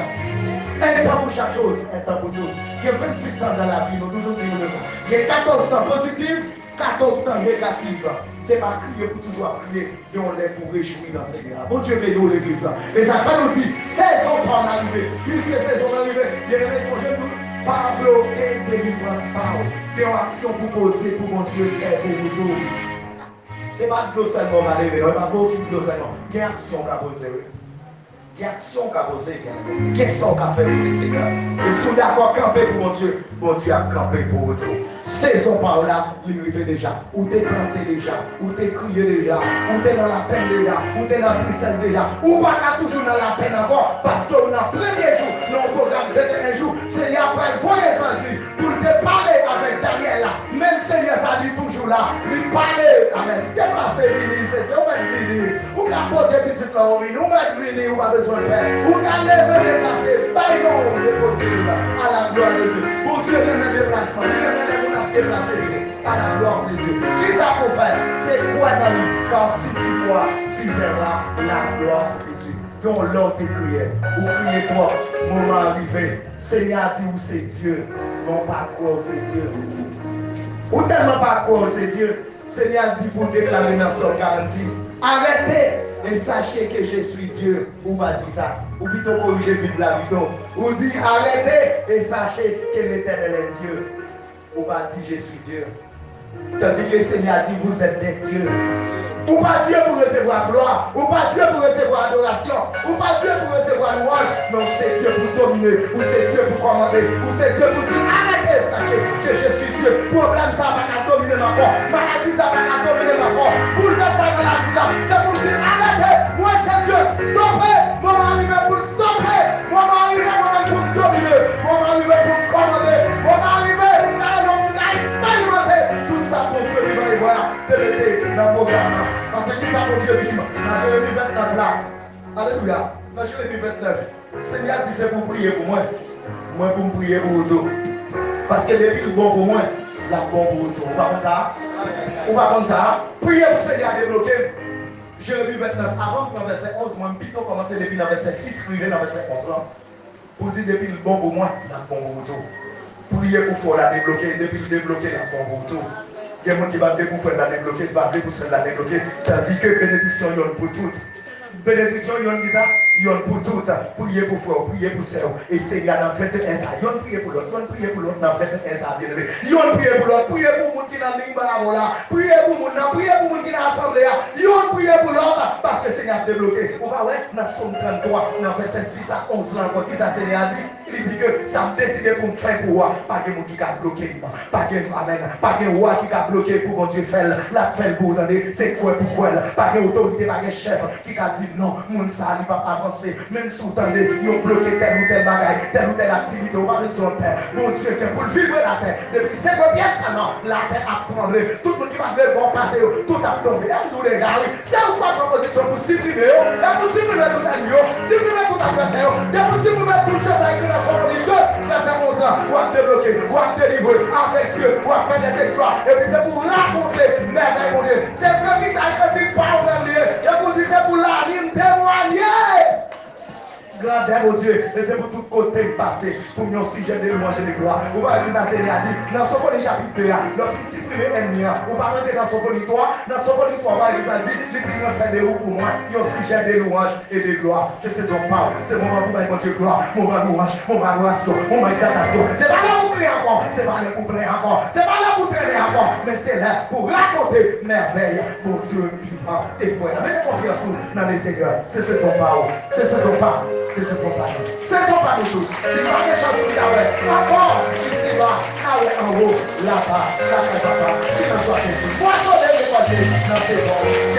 Un temps pour chaque chose, un temps pour tous. Il y a 28 ans dans la vie, nous toujours disons ça. Il y a 14 temps positifs, 14 temps négatifs. C'est pas crier pour toujours crier, et on lève pour réjouir dans le Seigneur. Bon Dieu veille l'église. Et ça fait nous dire, saison par l'arrivée. Puisque saison l'arrivée, il y a des messages pour pas bloquer délivrance par qui ont action pour poser pour mon Dieu faire pour vous tous. Ce n'est pas de l'eau seulement arriver, il n'y a pas beaucoup de l'eau seulement. Il y a action qu'à poser. Il y a action qu'à poser. Qu'est-ce qu'on a fait pour les Seigneurs? Et si vous êtes d'accord, camper pour mon Dieu a campé pour vous tous. Saison par là, l'arrivée déjà. Ou t'es planté déjà, ou t'es crié déjà, ou t'es dans la peine déjà, ou t'es dans la tristesse déjà, ou pas toujours dans la peine encore, parce qu'on a plein de jours, nous programme 21 jours, Seigneur après le premier évangile, pour te parler avec Daniel là, même Seigneur ça dit toujours là, lui parler, amen, déplacer l'île, c'est on va venir, ou la porter petite là, on va venir, on va besoin de faire, ou la lever, déplacer, bye non, déposer à la gloire de Dieu, pour Dieu vient le déplacement, déplacer à la gloire de Dieu. Qui ça pour faire? C'est quoi dans lui? Car si tu crois, tu verras la gloire de Dieu. Donc l'ordre de prière. Vous priez toi, moment arrivé. Seigneur dit où c'est Dieu. Non pas quoi c'est Dieu. Ou tellement pas quoi c'est Dieu. Seigneur dit pour déclarer dans Psaume 46. Arrêtez et sachez que je suis Dieu. Ou pas dit ça. Ou plutôt corriger Bible la plutôt. Ou dit arrêtez et sachez que l'Éternel est Dieu. Ou pas dit je suis Dieu. Tandis que le Seigneur dit vous êtes des dieux. Ou pas Dieu pour recevoir gloire. Ou pas Dieu pour recevoir adoration. Ou pas Dieu pour recevoir louange. Non, c'est Dieu pour dominer. Ou c'est Dieu pour commander. Ou c'est Dieu pour dire arrêtez, sachez que je suis Dieu. Problème ça va pas dominer ma corps. Maladie ça va pas dominer ma corps. Bouleversement dans la vie là. C'est pour dire arrêtez. Moi c'est Dieu. Stoppez. Moi m'arrive pour stopper. Moi m'arrive pour dominer. Moi m'arrive pour commander. Moi m'arrive pour expérimenter. Tout ça pour Dieu qui va les voir. Délégué dans le programme. Parce que ça pour Dieu dit, dans Jérémie 29 là, alléluia, dans Jérémie 29, Seigneur dit c'est pour prier pour moi, moi pour me prier pour vous. Parce que depuis le bon pour moi, la bon pour vous. Vous pas comme ça? Vous pas comme ça? Priez pour Seigneur débloquer. Jérémie 29, avant le verset 11, moi plutôt commencer depuis le verset 6, prier dans le verset 11 là, pour dire depuis le bon pour moi, la bon pour vous. Priez pour faire la débloquer, depuis le débloquer, la bon pour vous. Il y a des gens qui vont pour faire la débloquer, qui vont pour faire la débloquer, tandis que bénédiction, il y a pour toutes. Bénédiction, il y a Yon pour tout, priez pour frère, priez pour sœur. Et Seigneur, dans le fait de ça, yon priez pour l'autre, yon priez pour l'autre, dans le fait de ça, bien aimé. Yon priez pour l'autre, priez pour moun qui dans ligne là, priez pour moun, priez pour moun qui dans l'assemblée, yon priez pour l'autre, parce que Seigneur a débloqué. On va ouais, dans Somme 33, dans verset 6 à 11, là encore, qui ça Seigneur a dit? Il dit que ça me décide pour me faire pour moi, pas de moun qui a bloqué, pas de amen, pas de roi qui a bloqué pour mon Dieu faire, la faire pour donner, c'est quoi pour quoi, pas de autorité, pas de chef qui a dit non, moun ça ne va pas avancer, même si vous entendez, ils ont bloqué tel ou tel bagaille, telle ou telle activité, on va besoin de terre. Mon Dieu, que pour vivre la terre, depuis 5 bien ça non, la terre a tremblé, tout le monde qui va devoir passer, tout a tombé, et tous les gars, c'est une proposition pour supprimer, et pour supprimer tout à l'heure, supprimer tout à l'heure, et pour supprimer tout le chose avec la religion, là c'est comme ça, on va débloquer, on va délivrer, avec Dieu, on va faire des exploits, et puis c'est pour raconter, merveille mon Dieu, c'est pour qui ça a été pas ouvert, et pour dire c'est pour la rime témoigner. Grandeur mon Dieu, et c'est pour tout côté passé, pour nous sujet de louange et de gloire. On va dire ça, c'est à dire, dans Sophonie chapitre 2, notre supprimer ennemi, on va rentrer dans Sophonie 3, dans Sophonie 3, on va dire ça, dit, l'Église va faire des roues pour moi, il y a un sujet de louange et de gloire. C'est saison parole, c'est moment pour mon Dieu gloire, moment louange, moment adoration, moment exaltation. C'est pas là pour prier encore, c'est pas là pour prier encore, c'est pas là pour traîner encore, mais c'est là pour raconter merveille pour Dieu vivant et frère. Mettez confiance dans les Seigneurs, c'est saison parole, c'est saison parole. C'est ce sont pas nous. Ce sont pas nous tous. C'est pas des choses qui sont encore, ici là, en haut, là-bas, là-bas, qui ne soit pas. Moi, je vais les côtés dans ces bons.